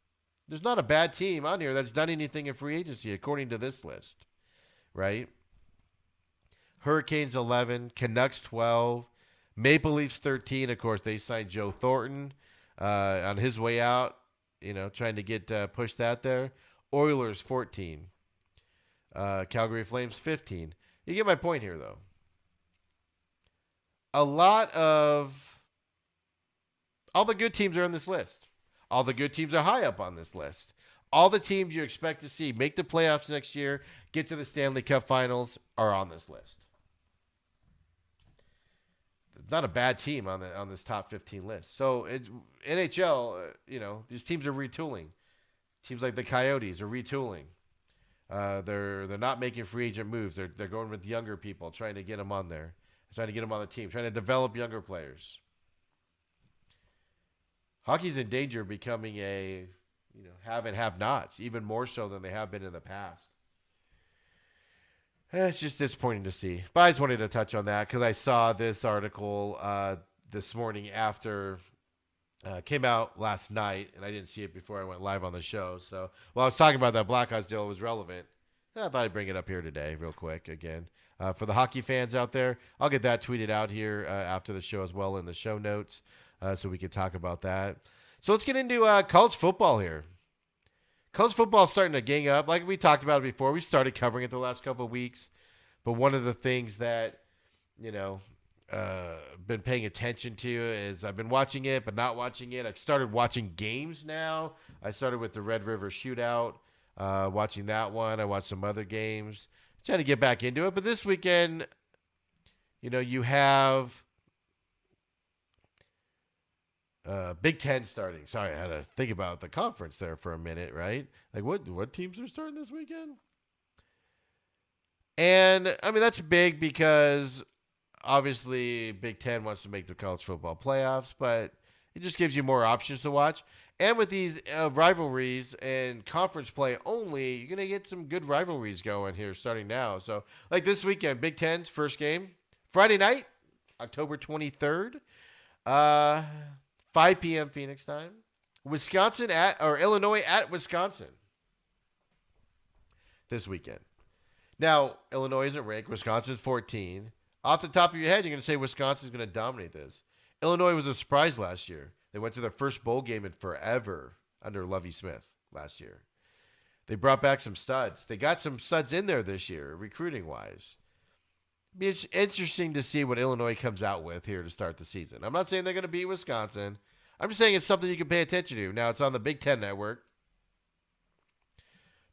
There's not a bad team on here that's done anything in free agency, according to this list. Right? Hurricanes 11, Canucks 12, Maple Leafs 13. Of course, they signed Joe Thornton on his way out, trying to get pushed out there. Oilers 14. Calgary Flames 15. You get my point here, though. A lot of all the good teams are on this list. All the good teams are high up on this list. All the teams you expect to see make the playoffs next year, get to the Stanley Cup Finals, are on this list. It's not a bad team on this top 15 list. So NHL, these teams are retooling. Teams like the Coyotes are retooling. They're not making free agent moves. They're going with younger people, trying to get them on there, trying to get them on the team, trying to develop younger players. Hockey's in danger of becoming a have and have nots, even more so than they have been in the past. It's just disappointing to see. But I just wanted to touch on that because I saw this article this morning after came out last night, and I didn't see it before I went live on the show. So while I was talking about that Blackhawks deal, it was relevant. I thought I'd bring it up here today real quick again. For the hockey fans out there, I'll get that tweeted out here after the show as well in the show notes so we can talk about that. So let's get into college football here. College football is starting to gang up. Like we talked about it before, we started covering it the last couple of weeks. But one of the things that, been paying attention to is I've been watching it, but not watching it. I've started watching games now. I started with the Red River Shootout, watching that one. I watched some other games. Trying to get back into it. But this weekend, you have Big Ten starting. Sorry, I had to think about the conference there for a minute, right? Like, what teams are starting this weekend? And, I mean, that's big because, obviously, Big Ten wants to make the college football playoffs, but it just gives you more options to watch. And with these rivalries and conference play only, you're going to get some good rivalries going here starting now. So, like this weekend, Big Ten's first game, Friday night, October 23rd. 5 p.m. Phoenix time. Illinois at Wisconsin this weekend. Now, Illinois isn't ranked. Wisconsin's 14. Off the top of your head, you're going to say Wisconsin's going to dominate this. Illinois was a surprise last year. They went to their first bowl game in forever under Lovie Smith last year. They brought back some studs. They got some studs in there this year, recruiting-wise. Be interesting to see what Illinois comes out with here to start the season. I'm not saying they're going to beat Wisconsin. I'm just saying it's something you can pay attention to. Now, it's on the Big Ten Network.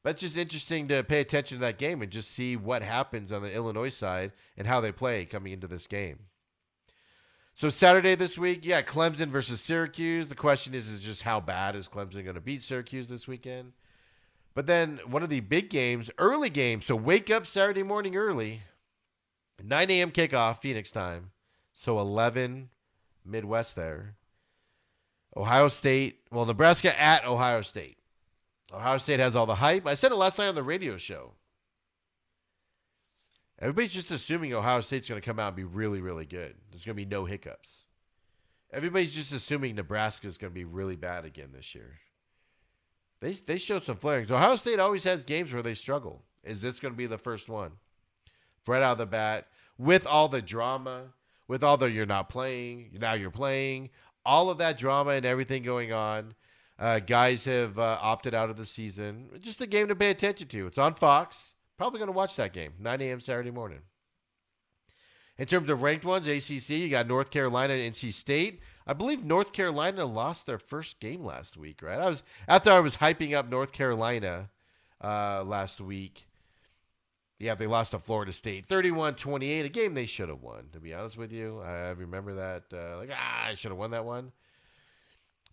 But it's just interesting to pay attention to that game and just see what happens on the Illinois side and how they play coming into this game. So Saturday this week, Clemson versus Syracuse. The question is just how bad is Clemson going to beat Syracuse this weekend? But then one of the big games, early games, so wake up Saturday morning early. 9 a.m. kickoff, Phoenix time. So 11 Midwest there. Ohio State. Well, Nebraska at Ohio State. Ohio State has all the hype. I said it last night on the radio show. Everybody's just assuming Ohio State's going to come out and be really, really good. There's going to be no hiccups. Everybody's just assuming Nebraska's going to be really bad again this year. They showed some flarings. Ohio State always has games where they struggle. Is this going to be the first one? Right out of the bat, with all the drama, with all the you're not playing, now you're playing, all of that drama and everything going on. Guys have opted out of the season. Just a game to pay attention to. It's on Fox. Probably going to watch that game, 9 a.m. Saturday morning. In terms of ranked ones, ACC, you got North Carolina and NC State. I believe North Carolina lost their first game last week, right? After I was hyping up North Carolina last week. Yeah, they lost to Florida State, 31-28, a game they should have won, to be honest with you. I remember that. I should have won that one.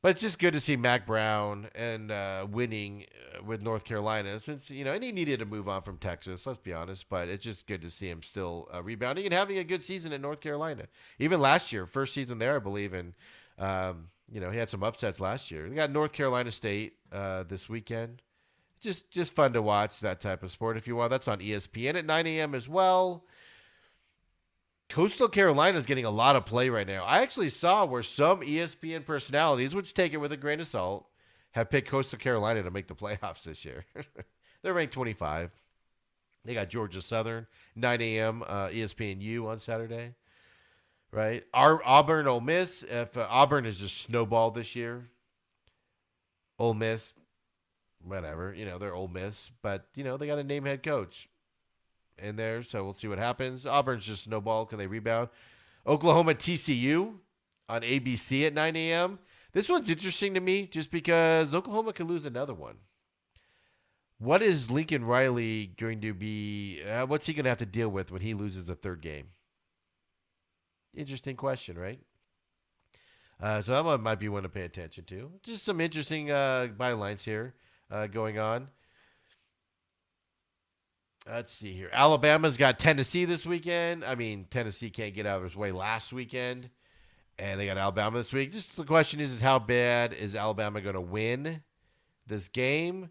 But it's just good to see Mac Brown and winning with North Carolina since, and he needed to move on from Texas, let's be honest. But it's just good to see him still rebounding and having a good season in North Carolina. Even last year, first season there, I believe. And, he had some upsets last year. They got North Carolina State this weekend. Just fun to watch that type of sport if you want. That's on ESPN at 9 a.m. as well. Coastal Carolina is getting a lot of play right now. I actually saw where some ESPN personalities, which take it with a grain of salt, have picked Coastal Carolina to make the playoffs this year. They're ranked 25. They got Georgia Southern, 9 a.m. ESPNU on Saturday. Right? Auburn, Ole Miss. If Auburn is just snowballed this year, Ole Miss, whatever. They're Ole Miss. But, they got a name head coach in there, so we'll see what happens. Auburn's just snowball. Can they rebound? Oklahoma TCU on ABC at 9 a.m. This one's interesting to me just because Oklahoma could lose another one. What is Lincoln Riley going to be? What's he going to have to deal with when he loses the third game? Interesting question, right? So that one might be one to pay attention to. Just some interesting bylines here going on. Let's see here. Alabama's got Tennessee this weekend. I mean, Tennessee can't get out of its way last weekend. And they got Alabama this week. Just the question is how bad is Alabama going to win this game?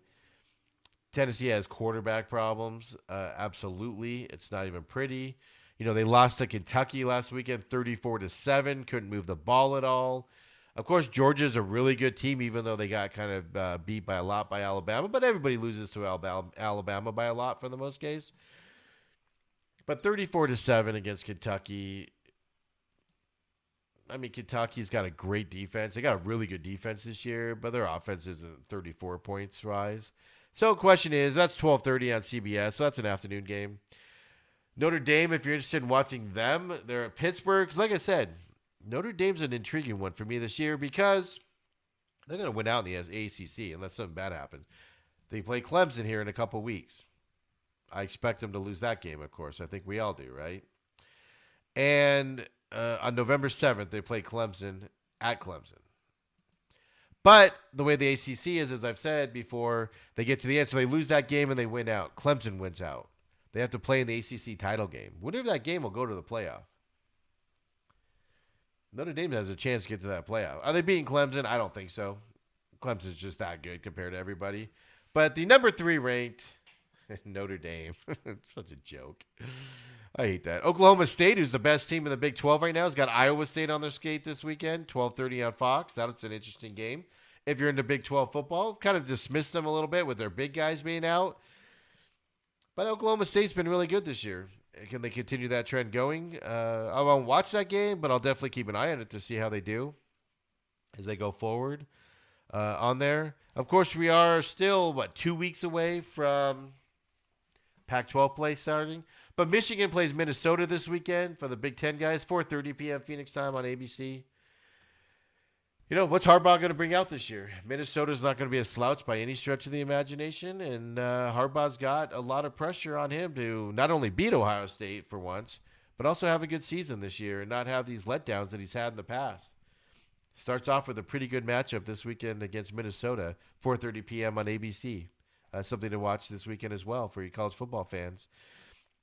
Tennessee has quarterback problems. Absolutely. It's not even pretty. They lost to Kentucky last weekend, 34-7. Couldn't move the ball at all. Of course, Georgia's a really good team, even though they got kind of beat by a lot by Alabama. But everybody loses to Alabama by a lot for the most case. But 34-7 against Kentucky. I mean, Kentucky's got a great defense. They got a really good defense this year, but their offense isn't 34 points rise. So the question is, that's 12:30 on CBS, so that's an afternoon game. Notre Dame, if you're interested in watching them, they're at Pittsburgh. 'Cause like I said, Notre Dame's an intriguing one for me this year because they're going to win out in the ACC unless something bad happens. They play Clemson here in a couple weeks. I expect them to lose that game, of course. I think we all do, right? And on November 7th, they play Clemson at Clemson. But the way the ACC is, as I've said before, they get to the end, so they lose that game and they win out. Clemson wins out. They have to play in the ACC title game. Winner of that game will go to the playoff. Notre Dame has a chance to get to that playoff. Are they beating Clemson? I don't think so. Clemson's just that good compared to everybody. But the number 3 ranked Notre Dame. It's such a joke. I hate that. Oklahoma State, who's the best team in the Big 12 right now, has got Iowa State on their skate this weekend, 12:30 on Fox. That's an interesting game. If you're into Big 12 football, kind of dismissed them a little bit with their big guys being out. But Oklahoma State's been really good this year. Can they continue that trend going? I won't watch that game, but I'll definitely keep an eye on it to see how they do as they go forward on there. Of course, we are still, 2 weeks away from Pac-12 play starting. But Michigan plays Minnesota this weekend for the Big Ten guys, 4:30 p.m. Phoenix time on ABC. What's Harbaugh going to bring out this year? Minnesota's not going to be a slouch by any stretch of the imagination, and Harbaugh's got a lot of pressure on him to not only beat Ohio State for once, but also have a good season this year and not have these letdowns that he's had in the past. Starts off with a pretty good matchup this weekend against Minnesota, 4:30 p.m. on ABC. Something to watch this weekend as well for you college football fans.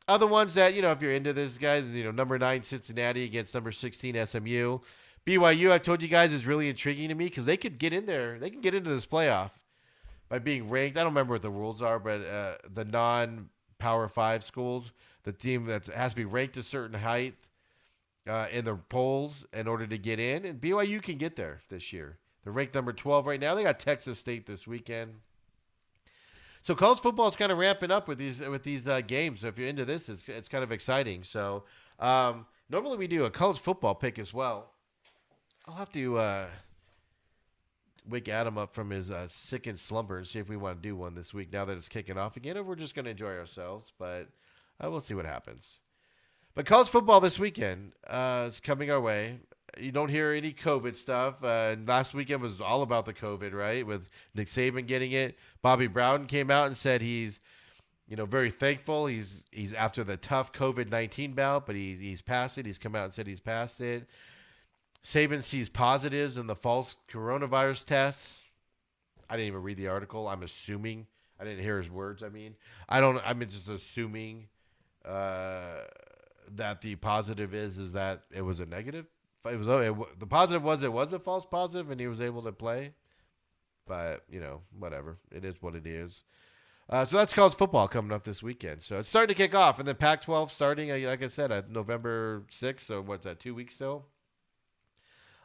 Other ones that, if you're into this, guys, number 9 Cincinnati against number 16 SMU. BYU, I've told you guys, is really intriguing to me because they could get in there. They can get into this playoff by being ranked. I don't remember what the rules are, but the non-Power 5 schools, the team that has to be ranked a certain height in the polls in order to get in. And BYU can get there this year. They're ranked number 12 right now. They got Texas State this weekend. So college football is kind of ramping up with these games. So if you're into this, it's kind of exciting. So Normally we do a college football pick as well. I'll have to wake Adam up from his sickened slumber and see if we want to do one this week now that it's kicking off again, or we're just going to enjoy ourselves. But we'll see what happens. But college football this weekend is coming our way. You don't hear any COVID stuff. And last weekend was all about the COVID, right? With Nick Saban getting it. Bobby Brown came out and said he's, very thankful. He's after the tough COVID-19 bout, but he's passed it. He's come out and said he's passed it. Saban sees positives in the false coronavirus tests. I didn't even read the article. I'm assuming. I didn't hear his words. I'm just assuming that the positive is that it was a negative. The positive was it was a false positive, and he was able to play. But whatever. It is what it is. So that's college football coming up this weekend. So it's starting to kick off, and then Pac-12 starting, like I said, at November 6th. So what's that? 2 weeks still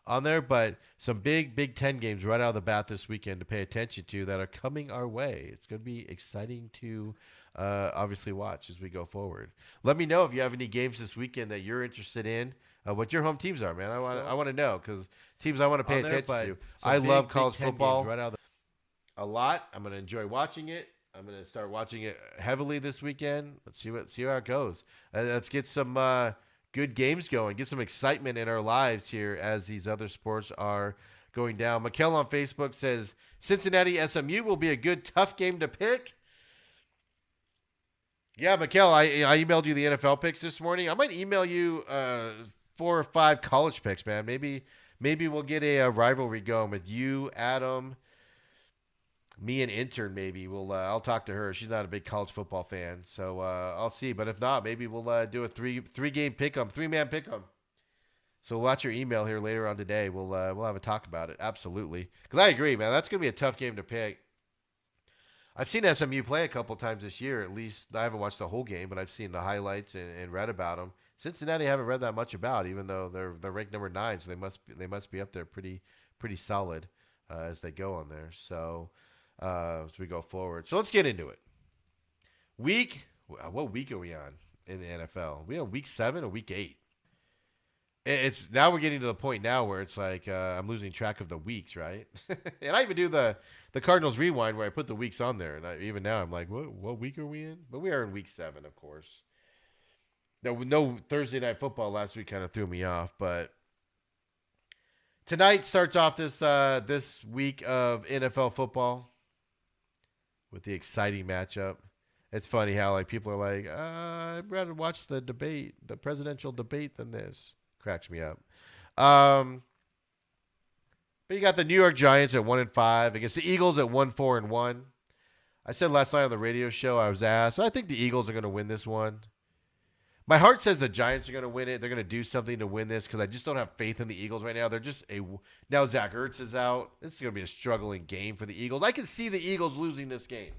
on there, but some big Big Ten games right out of the bat this weekend to pay attention to that are coming our way. It's going to be exciting to obviously watch as we go forward. Let me know if you have any games this weekend that you're interested in. What your home teams are, man. I want to know because teams I want to pay attention to. I love college football right out a lot. I'm going to enjoy watching it. I'm going to start watching it heavily this weekend. Let's see how it goes. Let's get some good games going. Get some excitement in our lives here as these other sports are going down. Mikkel on Facebook says Cincinnati SMU will be a good tough game to pick. Yeah, Mikkel, I emailed you the NFL picks this morning. I might email you 4 or 5 college picks, man. Maybe we'll get a rivalry going with you, Adam, me and intern. Maybe I'll talk to her. She's not a big college football fan, so I'll see. But if not, maybe we'll do a three game pick'em, 3-man pick'em. So watch your email here later on today. We'll have a talk about it. Absolutely, because I agree, man. That's gonna be a tough game to pick. I've seen SMU play a couple times this year. At least I haven't watched the whole game, but I've seen the highlights and read about them. Cincinnati, I haven't read that much about, even though they're ranked number 9, so they must be up there pretty solid as they go on there. So. As we go forward. So let's get into it. What week are we on in the NFL? We on week 7 or week 8? It's now we're getting to the point now where it's like I'm losing track of the weeks, right? And I even do the Cardinals rewind where I put the weeks on there, and even now I'm like, what week are we in? But we are in week 7, of course. No Thursday night football last week kind of threw me off, but tonight starts off this week of NFL football with the exciting matchup. It's funny how people are like, I'd rather watch the presidential debate than this. Cracks me up. But you got the New York Giants at 1-5 against the Eagles at 1-4-1. I said last night on the radio show, I was asked, I think the Eagles are going to win this one. My heart says the Giants are going to win it. They're going to do something to win this because I just don't have faith in the Eagles right now. Now Zach Ertz is out. It's going to be a struggling game for the Eagles. I can see the Eagles losing this game.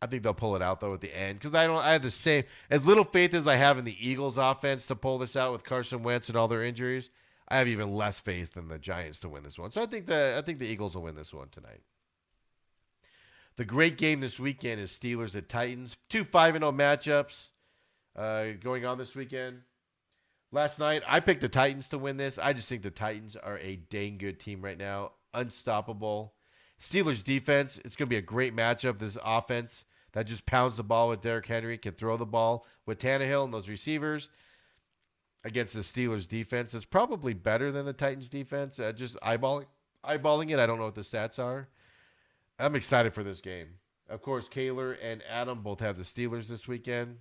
I think they'll pull it out though at the end because I have the same as little faith as I have in the Eagles offense to pull this out with Carson Wentz and all their injuries. I have even less faith in the Giants to win this one. So I think the Eagles will win this one tonight. The great game this weekend is Steelers at Titans. 2 5-0 matchups going on this weekend. Last night, I picked the Titans to win this. I just think the Titans are a dang good team right now. Unstoppable. Steelers defense, it's going to be a great matchup. This offense that just pounds the ball with Derrick Henry, can throw the ball with Tannehill and those receivers against the Steelers defense. It's probably better than the Titans defense. Just eyeballing it. I don't know what the stats are. I'm excited for this game. Of course, Kaler and Adam both have the Steelers this weekend.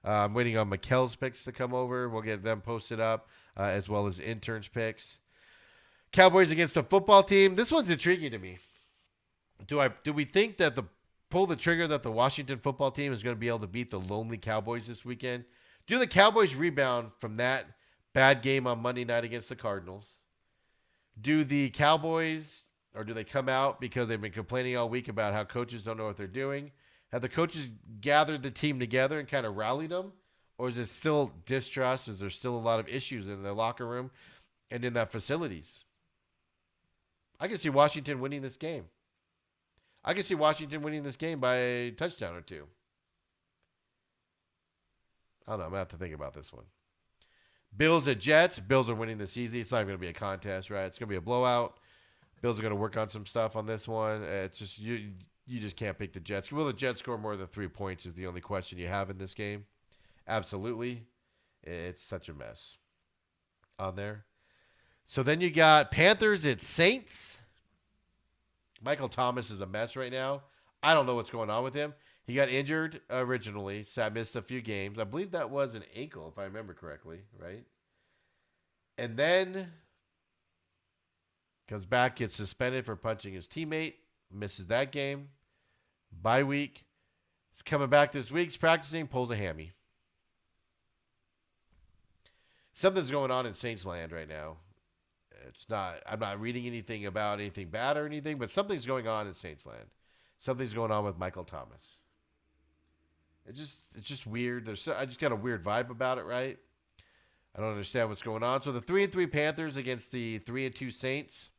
I'm waiting on Mikkel's picks to come over. We'll get them posted up as well as interns' picks. Cowboys against the football team. This one's intriguing to me. Do we think that pull the trigger that the Washington football team is going to be able to beat the lonely Cowboys this weekend? Do the Cowboys rebound from that bad game on Monday night against the Cardinals? Do the Cowboys... Or do they come out because they've been complaining all week about how coaches don't know what they're doing? Have the coaches gathered the team together and kind of rallied them? Or is it still distrust? Is there still a lot of issues in the locker room and in that facilities? I can see Washington winning this game. I can see Washington winning this game by a touchdown or 2. I don't know. I'm going to have to think about this one. Bills at Jets. Bills are winning this easy. It's not going to be a contest, right? It's going to be a blowout. Bills are going to work on some stuff on this one. It's just you just can't pick the Jets. Will the Jets score more than 3 points is the only question you have in this game. Absolutely. It's such a mess on there. So then you got Panthers at Saints. Michael Thomas is a mess right now. I don't know what's going on with him. He got injured originally, so I missed a few games. I believe that was an ankle, if I remember correctly, right? And then comes back, gets suspended for punching his teammate, misses that game. Bye week. He's coming back this week. He's practicing, pulls a hammy. Something's going on in Saints land right now. I'm not reading anything about anything bad or anything, but something's going on in Saints land. Something's going on with Michael Thomas. It's just weird. I just got a weird vibe about it, right? I don't understand what's going on. So the 3-3 Panthers against the 3-2 Saints.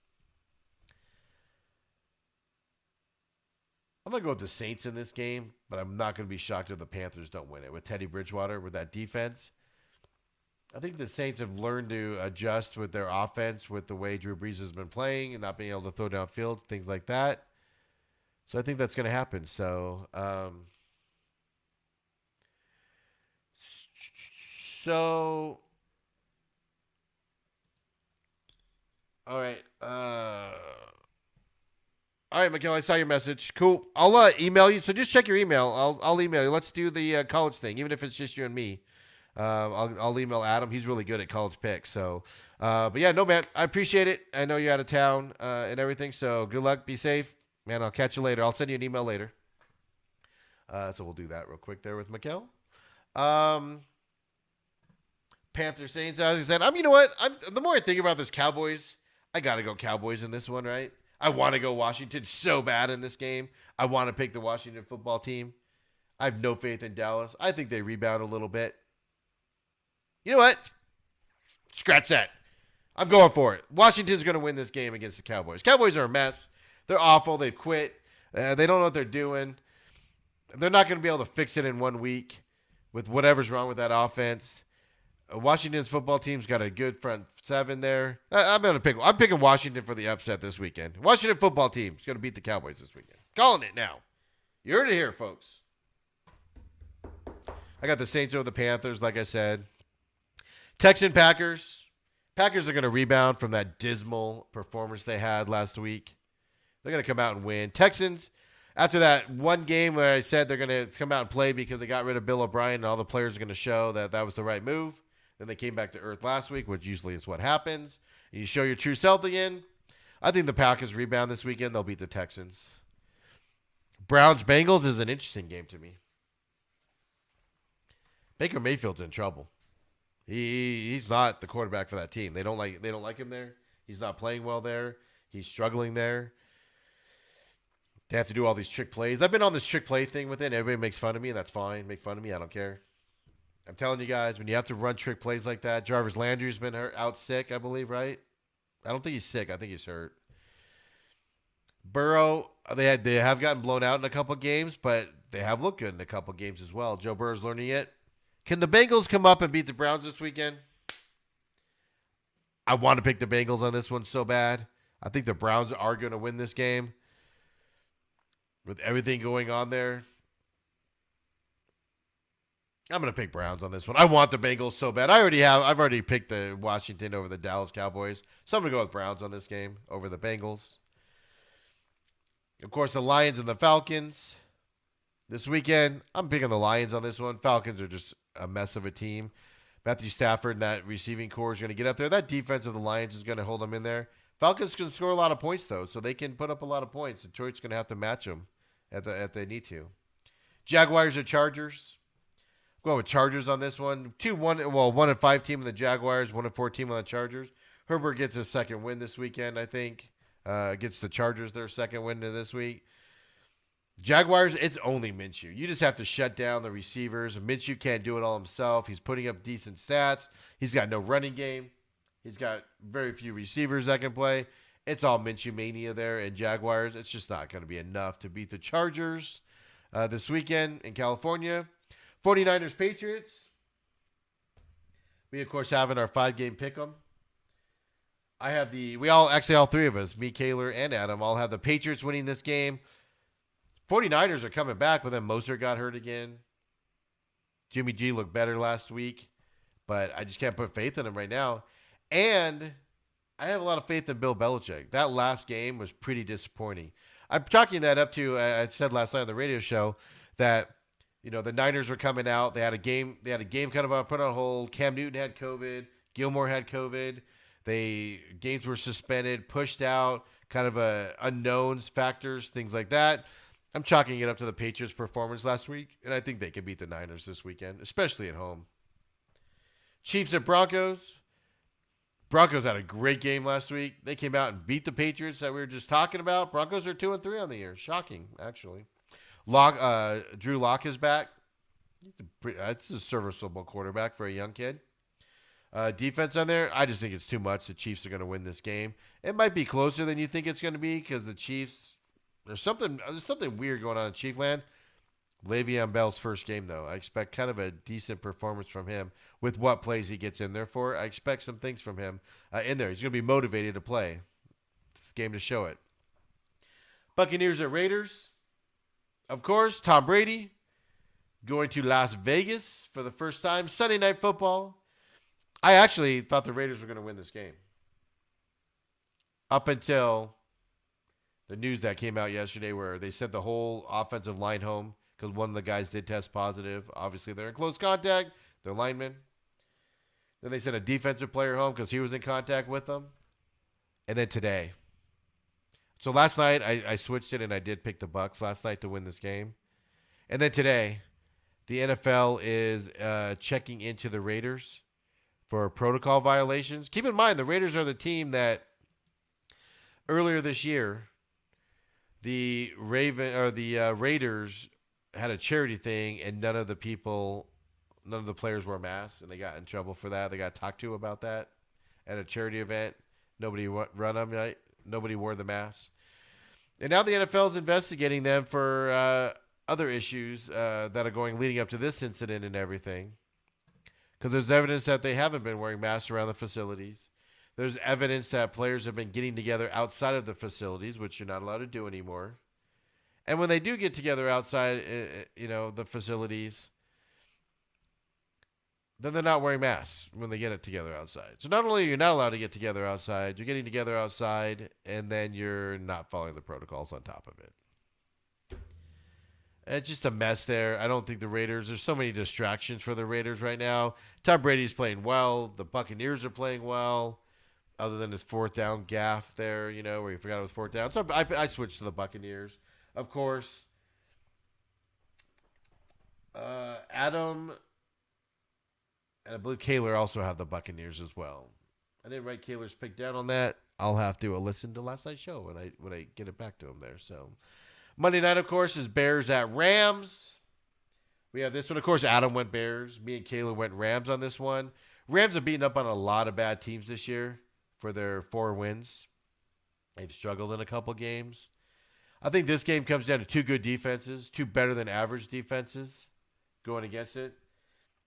I'm going to go with the Saints in this game, but I'm not going to be shocked if the Panthers don't win it. With Teddy Bridgewater, with that defense, I think the Saints have learned to adjust with their offense with the way Drew Brees has been playing and not being able to throw downfield, things like that. So I think that's going to happen. So, all right. All right, Miguel, I saw your message. Cool. I'll email you. So just check your email. I'll email you. Let's do the college thing, even if it's just you and me. I'll email Adam. He's really good at college picks. So, but yeah, no, man, I appreciate it. I know you're out of town and everything. So good luck. Be safe, man. I'll catch you later. I'll send you an email later. So we'll do that real quick there with Miguel. Panther Saints. As I said, you know what? The more I think about this Cowboys, I got to go Cowboys in this one, right? I want to go Washington so bad in this game. I want to pick the Washington football team. I have no faith in Dallas. I think they rebound a little bit. You know what? Scratch that. I'm going for it. Washington's going to win this game against the Cowboys. Cowboys are a mess. They're awful. They've quit. They don't know what they're doing. They're not going to be able to fix it in 1 week with whatever's wrong with that offense. Washington's football team's got a good front seven there. I'm picking Washington for the upset this weekend. Washington football team's going to beat the Cowboys this weekend. Calling it now. You heard it here, folks. I got the Saints over the Panthers, like I said. Texan Packers. Packers are going to rebound from that dismal performance they had last week. They're going to come out and win. Texans, after that one game where I said they're going to come out and play because they got rid of Bill O'Brien and all the players are going to show that that was the right move. Then they came back to earth last week, which usually is what happens. And you show your true self again. I think the Packers rebound this weekend. They'll beat the Texans. Browns-Bengals is an interesting game to me. Baker Mayfield's in trouble. He's not the quarterback for that team. They don't like him there. He's not playing well there. He's struggling there. They have to do all these trick plays. I've been on this trick play thing with it. Everybody makes fun of me, and that's fine. Make fun of me. I don't care. I'm telling you guys, when you have to run trick plays like that, Jarvis Landry's been out sick, I believe, right? I don't think he's sick. I think he's hurt. Burrow, they have gotten blown out in a couple games, but they have looked good in a couple games as well. Joe Burrow's learning it. Can the Bengals come up and beat the Browns this weekend? I want to pick the Bengals on this one so bad. I think the Browns are going to win this game. With everything going on there, I'm going to pick Browns on this one. I want the Bengals so bad. I've already picked the Washington over the Dallas Cowboys. So I'm going to go with Browns on this game over the Bengals. Of course, the Lions and the Falcons. This weekend, I'm picking the Lions on this one. Falcons are just a mess of a team. Matthew Stafford and that receiving core is going to get up there. That defense of the Lions is going to hold them in there. Falcons can score a lot of points, though, so they can put up a lot of points. Detroit's going to have to match them if they need to. Jaguars or Chargers? I'm going with Chargers on this one. 1-5 team on the Jaguars, 1-4 team on the Chargers. Herbert gets his second win this weekend, I think. Gets the Chargers their second win this week. Jaguars, it's only Minshew. You just have to shut down the receivers. Minshew can't do it all himself. He's putting up decent stats. He's got no running game. He's got very few receivers that can play. It's all Minshew mania there in Jaguars. It's just not going to be enough to beat the Chargers this weekend in California. 49ers, Patriots. We, of course, have in our 5-game pick'em. I have all three of us, me, Kaler, and Adam, all have the Patriots winning this game. 49ers are coming back, but then Mostert got hurt again. Jimmy G looked better last week, but I just can't put faith in him right now. And I have a lot of faith in Bill Belichick. That last game was pretty disappointing. I'm chalking that up to, I said last night on the radio show that, the Niners were coming out. They had a game kind of put on hold. Cam Newton had COVID. Gilmore had COVID. Games were suspended, pushed out, kind of unknowns, factors, things like that. I'm chalking it up to the Patriots' performance last week, and I think they can beat the Niners this weekend, especially at home. Chiefs at Broncos. Broncos had a great game last week. They came out and beat the Patriots that we were just talking about. Broncos are 2-3 on the year. Shocking, actually. Drew Lock is back. That's a serviceable quarterback for a young kid. Defense on there, I just think it's too much. The Chiefs are going to win this game. It might be closer than you think it's going to be because the Chiefs, there's something weird going on in Chiefland. Le'Veon Bell's first game, though. I expect kind of a decent performance from him with what plays he gets in there for. I expect some things from him in there. He's going to be motivated to play. It's the game to show it. Buccaneers at Raiders. Of course, Tom Brady going to Las Vegas for the first time. Sunday Night Football. I actually thought the Raiders were going to win this game. Up until the news that came out yesterday where they sent the whole offensive line home because one of the guys did test positive. Obviously, they're in close contact. They're linemen. Then they sent a defensive player home because he was in contact with them. And then today. So last night, I switched it and I did pick the Bucs last night to win this game. And then today, the NFL is checking into the Raiders for protocol violations. Keep in mind, the Raiders are the team that earlier this year, the Raiders had a charity thing, and none of the players wore masks, and they got in trouble for that. They got talked to about that at a charity event. Nobody run them right. Nobody wore the mask, and now the NFL is investigating them for other issues that are leading up to this incident and everything. Because there's evidence that they haven't been wearing masks around the facilities. There's evidence that players have been getting together outside of the facilities, which you're not allowed to do anymore. And when they do get together outside, the facilities, then they're not wearing masks when they get it together outside. So not only are you not allowed to get together outside, you're getting together outside, and then you're not following the protocols on top of it. It's just a mess there. I don't think the Raiders, there's so many distractions for the Raiders right now. Tom Brady's playing well. The Buccaneers are playing well, other than his fourth down gaffe there, where he forgot it was fourth down. So I switched to the Buccaneers. Of course, Adam and I believe Kaler also have the Buccaneers as well. I didn't write Kaler's pick down on that. I'll have to listen to last night's show when I get it back to him there. So Monday night, of course, is Bears at Rams. We have this one. Of course, Adam went Bears. Me and Kayla went Rams on this one. Rams have beaten up on a lot of bad teams this year for their 4 wins. They've struggled in a couple games. I think this game comes down to 2 good defenses, 2 better than average defenses going against it.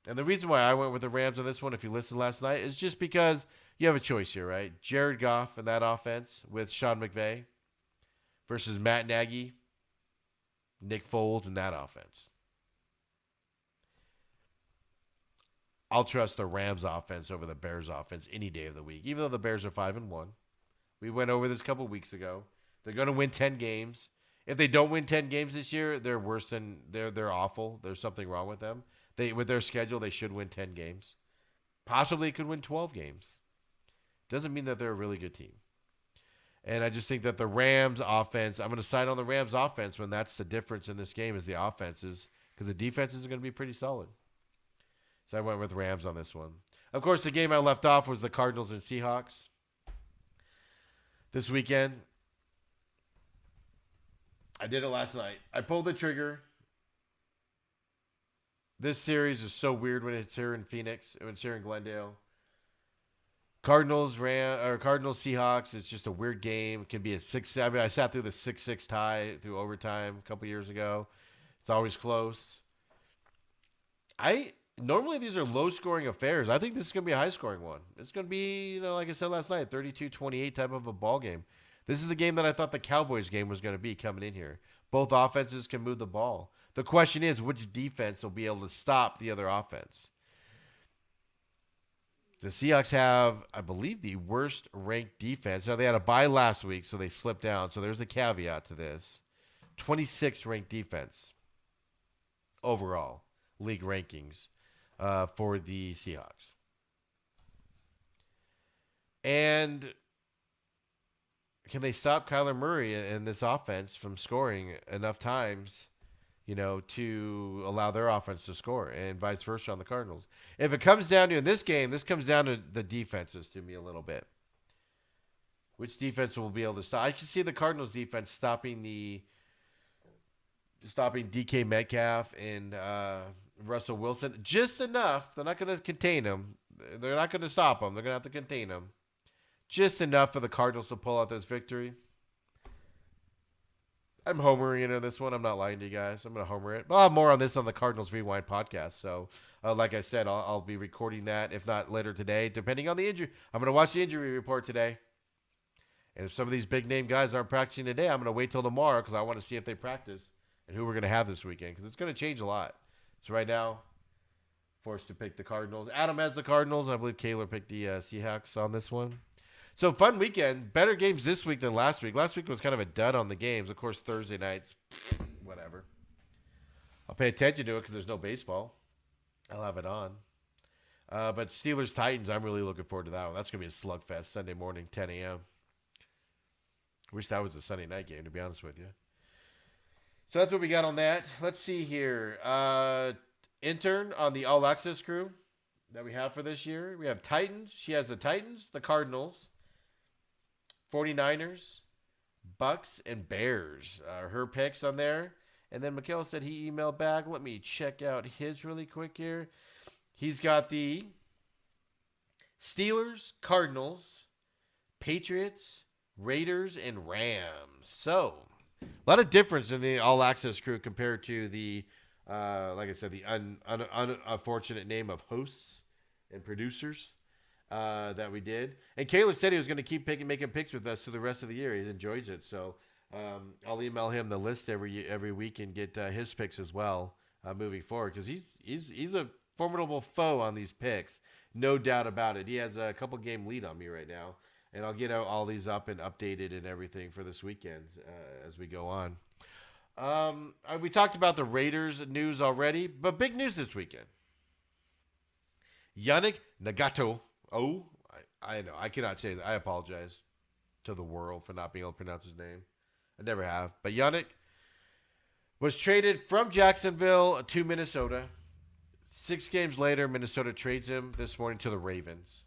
And the reason why I went with the Rams on this one, if you listened last night, is just because you have a choice here, right? Jared Goff in that offense with Sean McVay versus Matt Nagy, Nick Foles in that offense. I'll trust the Rams offense over the Bears offense any day of the week, even though the Bears are 5-1. We went over this a couple weeks ago. They're going to win 10 games. If they don't win 10 games this year, they're worse than they're awful. There's something wrong with them. With their schedule, they should win 10 games. Possibly could win 12 games. Doesn't mean that they're a really good team. And I just think that the Rams offense, I'm going to side on the Rams offense when that's the difference in this game is the offenses, because the defenses are going to be pretty solid. So I went with Rams on this one. Of course, the game I left off was the Cardinals and Seahawks. This weekend, I did it last night. I pulled the trigger. This series is so weird when it's here in Phoenix, when it's here in Glendale. Cardinals Seahawks. It's just a weird game. It can be a 6. I mean, I sat through the 6-6 tie through overtime a couple years ago. It's always close. normally these are low-scoring affairs. I think this is going to be a high-scoring one. It's going to be, like I said last night, 32-28 type of a ball game. This is the game that I thought the Cowboys game was going to be coming in here. Both offenses can move the ball. The question is, which defense will be able to stop the other offense? The Seahawks have, I believe, the worst ranked defense. Now, they had a bye last week, so they slipped down. So there's a caveat to this. 26th ranked defense overall, league rankings for the Seahawks. And can they stop Kyler Murray and this offense from scoring enough times, to allow their offense to score, and vice versa on the Cardinals? If it comes down to, in this game, this comes down to the defenses to me a little bit. Which defense will be able to stop? I can see the Cardinals defense stopping DK Metcalf and Russell Wilson just enough. They're not going to contain him. They're not going to stop him. They're going to have to contain him. Just enough for the Cardinals to pull out this victory. I'm homering into this one. I'm not lying to you guys. I'm going to homer it. I'll have more on this on the Cardinals Rewind podcast. So, like I said, I'll be recording that, if not later today, depending on the injury. I'm going to watch the injury report today. And if some of these big-name guys aren't practicing today, I'm going to wait till tomorrow because I want to see if they practice and who we're going to have this weekend, because it's going to change a lot. So right now, forced to pick the Cardinals. Adam has the Cardinals, and I believe Kayla picked the Seahawks on this one. So, fun weekend. Better games this week than last week. Last week was kind of a dud on the games. Of course, Thursday nights, whatever. I'll pay attention to it because there's no baseball. I'll have it on. But Steelers-Titans, I'm really looking forward to that one. That's going to be a slugfest Sunday morning, 10 a.m. Wish that was a Sunday night game, to be honest with you. So that's what we got on that. Let's see here. Intern on the All Access crew that we have for this year. We have Titans. She has the Titans, the Cardinals, 49ers, Bucks, and Bears. Her picks on there. And then Mikhail said he emailed back. Let me check out his really quick here. He's got the Steelers, Cardinals, Patriots, Raiders, and Rams. So, a lot of difference in the All Access crew compared to the, like I said, the unfortunate name of hosts and producers that we did. And Kayla said he was going to keep making picks with us through the rest of the year. He enjoys it. So I'll email him the list every week and get his picks as well moving forward, because he's a formidable foe on these picks. No doubt about it. He has a couple game lead on me right now. And I'll get all these up and updated and everything for this weekend as we go on. We talked about the Raiders news already, but big news this weekend. Yannick Nagato. Oh, I know. I cannot say that. I apologize to the world for not being able to pronounce his name. I never have. But Yannick was traded from Jacksonville to Minnesota. 6 games later, Minnesota trades him this morning to the Ravens.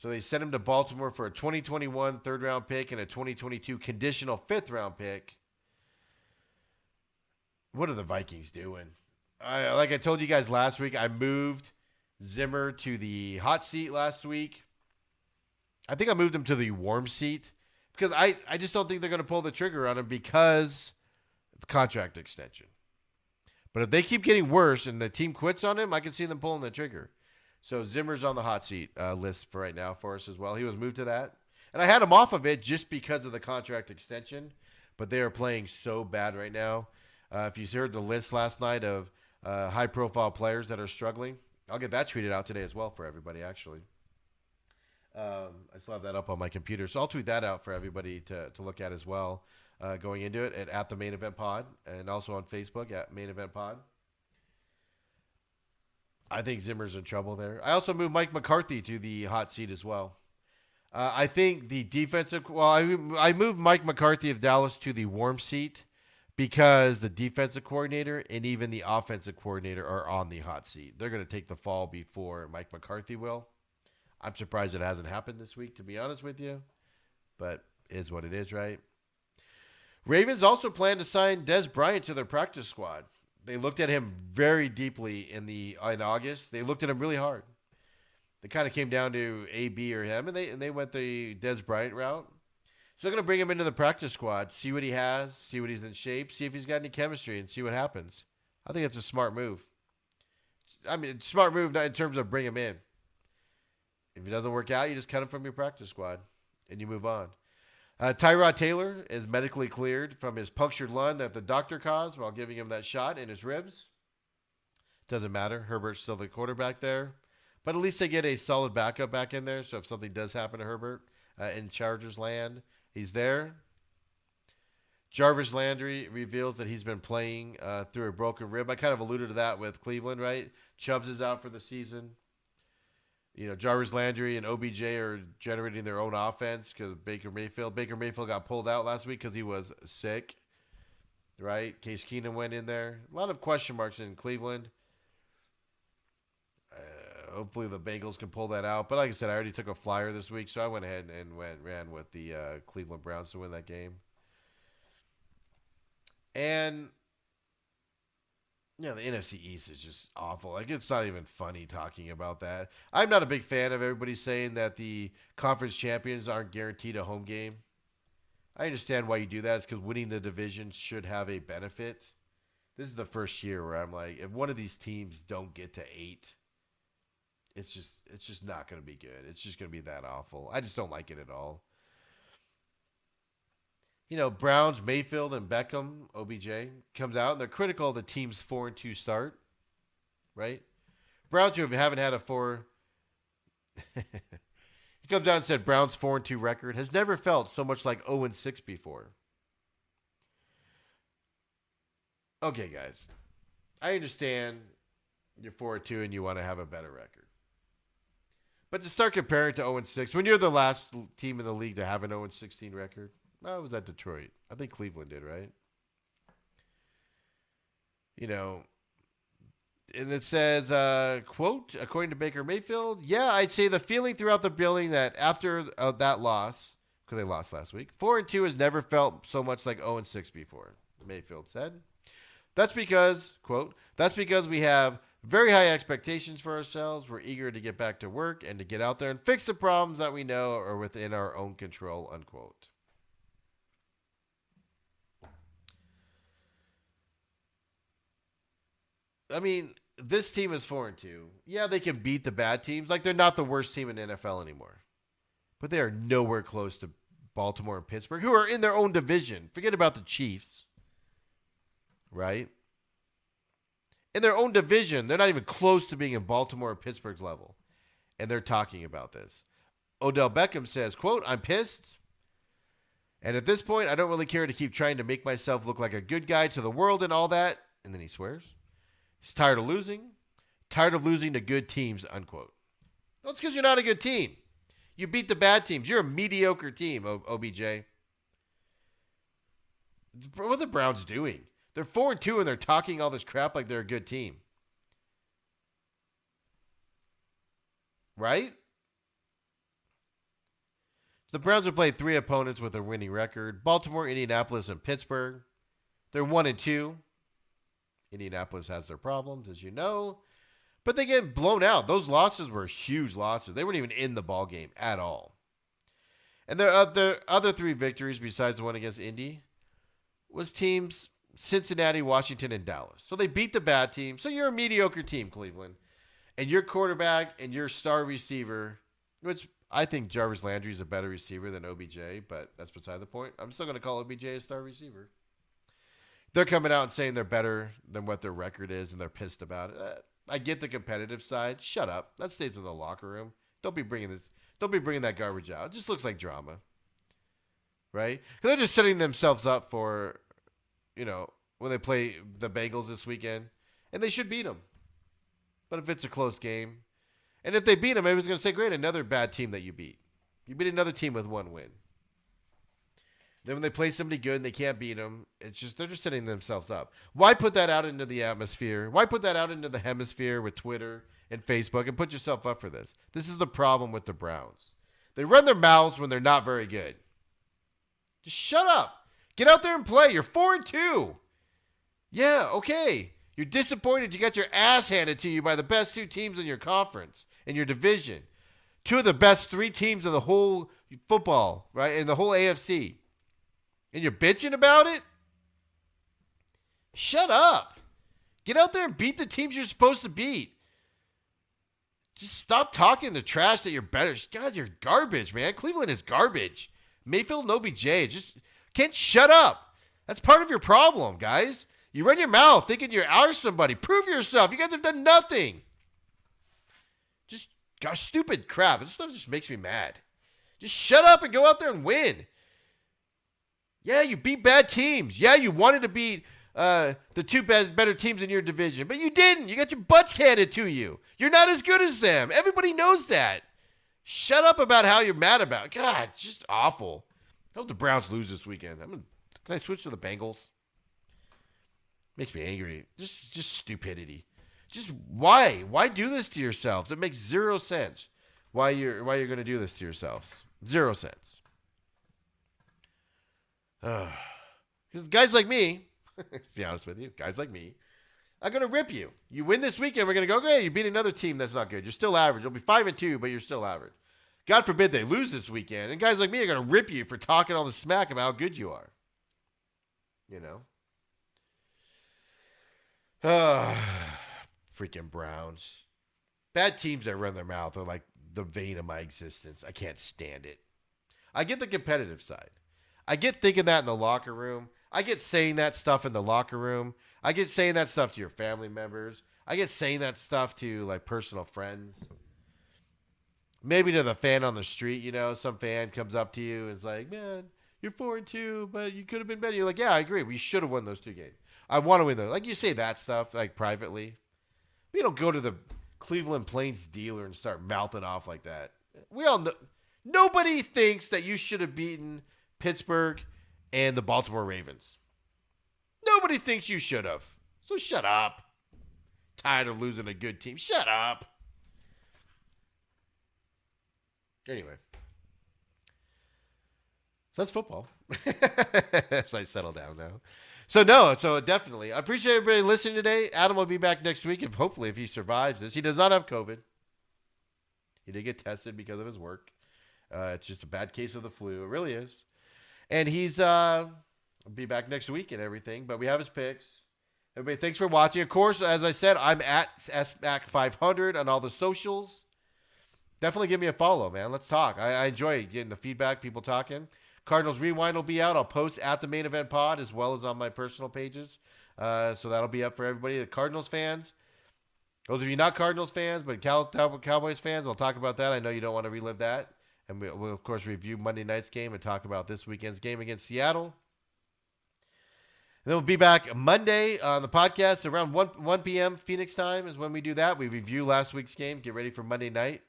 So they sent him to Baltimore for a 2021 third-round pick and a 2022 conditional fifth-round pick. What are the Vikings doing? Like I told you guys last week, I moved Zimmer to the hot seat last week. I think I moved him to the warm seat because I just don't think they're going to pull the trigger on him because of the contract extension. But if they keep getting worse and the team quits on him, I can see them pulling the trigger. So Zimmer's on the hot seat list for right now for us as well. He was moved to that. And I had him off of it just because of the contract extension. But they are playing so bad right now. If you heard the list last night of high-profile players that are struggling, I'll get that tweeted out today as well for everybody, actually. I still have that up on my computer. So I'll tweet that out for everybody to look at as well going into it at the Main Event Pod, and also on Facebook at Main Event Pod. I think Zimmer's in trouble there. I also moved Mike McCarthy to the hot seat as well. I think the defensive – well, I moved Mike McCarthy of Dallas to the warm seat because the defensive coordinator and even the offensive coordinator are on the hot seat. They're going to take the fall before Mike McCarthy will. I'm surprised it hasn't happened this week, to be honest with you. But it is what it is, right? Ravens also plan to sign Dez Bryant to their practice squad. They looked at him very deeply in August. They looked at him really hard. They kind of came down to A, B, or him, and they went the Dez Bryant route. So they're going to bring him into the practice squad, see what he has, see what he's in shape, see if he's got any chemistry, and see what happens. I think it's a smart move. smart move in terms of bring him in. If it doesn't work out, you just cut him from your practice squad and you move on. Tyrod Taylor is medically cleared from his punctured lung that the doctor caused while giving him that shot in his ribs. Doesn't matter. Herbert's still the quarterback there. But at least they get a solid backup back in there. So if something does happen to Herbert in Chargers land, he's there. Jarvis Landry reveals that he's been playing through a broken rib. I kind of alluded to that with Cleveland, right? Chubbs is out for the season. Jarvis Landry and OBJ are generating their own offense because Baker Mayfield got pulled out last week because he was sick, right? Case Keenum went in there. A lot of question marks in Cleveland. Hopefully the Bengals can pull that out. But like I said, I already took a flyer this week, so I went ahead and ran with the Cleveland Browns to win that game. And the NFC East is just awful. Like, it's not even funny talking about that. I'm not a big fan of everybody saying that the conference champions aren't guaranteed a home game. I understand why you do that. It's because winning the division should have a benefit. This is the first year where I'm like, if one of these teams don't get to 8, it's just not going to be good. It's just going to be that awful. I just don't like it at all. Browns, Mayfield, and Beckham, OBJ, comes out, and they're critical of the team's 4-2 start, right? Browns, who haven't had a 4... He comes out and said Browns' 4-2 record has never felt so much like 0-6 before. Okay, guys. I understand you're 4-2 and you want to have a better record. But to start comparing to 0-6, when you're the last team in the league to have an 0-16 record, it was at Detroit. I think Cleveland did, right? And it says, quote, according to Baker Mayfield, yeah, I'd say the feeling throughout the building that after that loss, because they lost last week, 4-2 has never felt so much like 0-6 before, Mayfield said. That's because, quote, that's because we have very high expectations for ourselves. We're eager to get back to work and to get out there and fix the problems that we know are within our own control, unquote. I mean, this team is 4-2. Yeah, they can beat the bad teams. Like, they're not the worst team in the NFL anymore. But they are nowhere close to Baltimore and Pittsburgh, who are in their own division. Forget about the Chiefs. Right? In their own division, they're not even close to being in Baltimore or Pittsburgh's level. And they're talking about this. Odell Beckham says, quote, I'm pissed. And at this point, I don't really care to keep trying to make myself look like a good guy to the world and all that. And then he swears. He's tired of losing to good teams, unquote. Well, it's because you're not a good team. You beat the bad teams. You're a mediocre team, OBJ. What are the Browns doing? They're 4-2 and they're talking all this crap like they're a good team. Right? The Browns have played 3 opponents with a winning record. Baltimore, Indianapolis, and Pittsburgh. They're 1-2. Indianapolis has their problems, as you know. But they get blown out. Those losses were huge losses. They weren't even in the ball game at all. And their other 3 victories, besides the one against Indy, was teams Cincinnati, Washington, and Dallas. So they beat the bad team. So you're a mediocre team, Cleveland. And your quarterback and your star receiver, which I think Jarvis Landry is a better receiver than OBJ, but that's beside the point. I'm still going to call OBJ a star receiver. They're coming out and saying they're better than what their record is, and they're pissed about it. I get the competitive side. Shut up. That stays in the locker room. Don't be bringing that garbage out. It just looks like drama, right? Because they're just setting themselves up for, when they play the Bengals this weekend, and they should beat them. But if it's a close game, and if they beat them, everyone's going to say, great, another bad team that you beat. You beat another team with 1 win. Then when they play somebody good and they can't beat them, they're just setting themselves up. Why put that out into the atmosphere? Why put that out into the hemisphere with Twitter and Facebook and put yourself up for this? This is the problem with the Browns. They run their mouths when they're not very good. Just shut up. Get out there and play. You're 4-2. Yeah, okay. You're disappointed you got your ass handed to you by the best 2 teams in your conference, in your division. 2 of the best 3 teams in the whole football, right, in the whole AFC. And you're bitching about it? Shut up. Get out there and beat the teams you're supposed to beat. Just stop talking the trash that you're better. God, you're garbage, man. Cleveland is garbage. Mayfield and OBJ just can't shut up. That's part of your problem, guys. You run your mouth thinking you are somebody. Prove yourself. You guys have done nothing. Just, gosh, stupid crap. This stuff just makes me mad. Just shut up and go out there and win. Yeah, you beat bad teams. Yeah, you wanted to beat the two better teams in your division, but you didn't. You got your butts handed to you. You're not as good as them. Everybody knows that. Shut up about how you're mad about it. God, it's just awful. I hope the Browns lose this weekend. Can I switch to the Bengals? Makes me angry. Just stupidity. Just why? Why do this to yourselves? It makes zero sense. Why you're going to do this to yourselves? 0 cents. Because guys like me, to be honest with you, guys like me, I'm going to rip you. You win this weekend, we're going to go, okay, you beat another team that's not good. You're still average. You'll be 5-2, but you're still average. God forbid they lose this weekend. And guys like me are going to rip you for talking all the smack about how good you are. You know? Freaking Browns. Bad teams that run their mouth are like the vein of my existence. I can't stand it. I get the competitive side. I get thinking that in the locker room. I get saying that stuff in the locker room. I get saying that stuff to your family members. I get saying that stuff to like personal friends. Maybe to the fan on the street, you know, some fan comes up to you and is like, man, you're 4-2, but you could have been better. You're like, yeah, I agree. We should have won those 2 games. I want to win those. Like you say that stuff like privately. We don't go to the Cleveland Plains dealer and start mouthing off like that. We all know. Nobody thinks that you should have beaten Pittsburgh and the Baltimore Ravens. Nobody thinks you should have. So shut up. Tired of losing a good team. Shut up. Anyway. So that's football. As I settle down now. So definitely. I appreciate everybody listening today. Adam will be back next week, hopefully if he survives this. He does not have COVID. He did get tested because of his work. It's just a bad case of the flu. It really is. And he's be back next week and everything. But we have his picks. Everybody, thanks for watching. Of course, as I said, I'm at SBAC500 on all the socials. Definitely give me a follow, man. Let's talk. I enjoy getting the feedback, people talking. Cardinals Rewind will be out. I'll post at the Main Event Pod as well as on my personal pages. So that'll be up for everybody. The Cardinals fans. Those of you not Cardinals fans, but Cowboys fans, I'll talk about that. I know you don't want to relive that. And we'll, of course, review Monday night's game and talk about this weekend's game against Seattle. And then we'll be back Monday on the podcast around 1 p.m. Phoenix time is when we do that. We review last week's game, get ready for Monday night.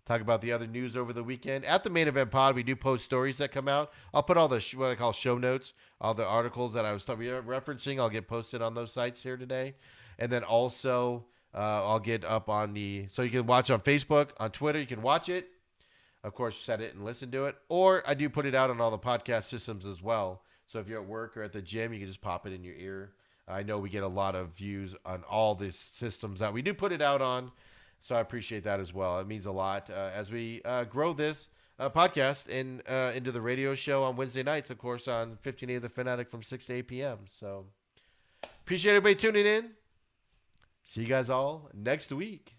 Talk about the other news over the weekend. At the Main Event Pod, we do post stories that come out. I'll put all the what I call show notes, all the articles that I was referencing. I'll get posted on those sites here today. And then also I'll get up on so you can watch on Facebook, on Twitter. You can watch it. Of course, set it and listen to it. Or I do put it out on all the podcast systems as well. So if you're at work or at the gym, you can just pop it in your ear. I know we get a lot of views on all the systems that we do put it out on. So I appreciate that as well. It means a lot as we grow this podcast into the radio show on Wednesday nights, of course, on 1580 The Fanatic from 6 to 8 p.m. So appreciate everybody tuning in. See you guys all next week.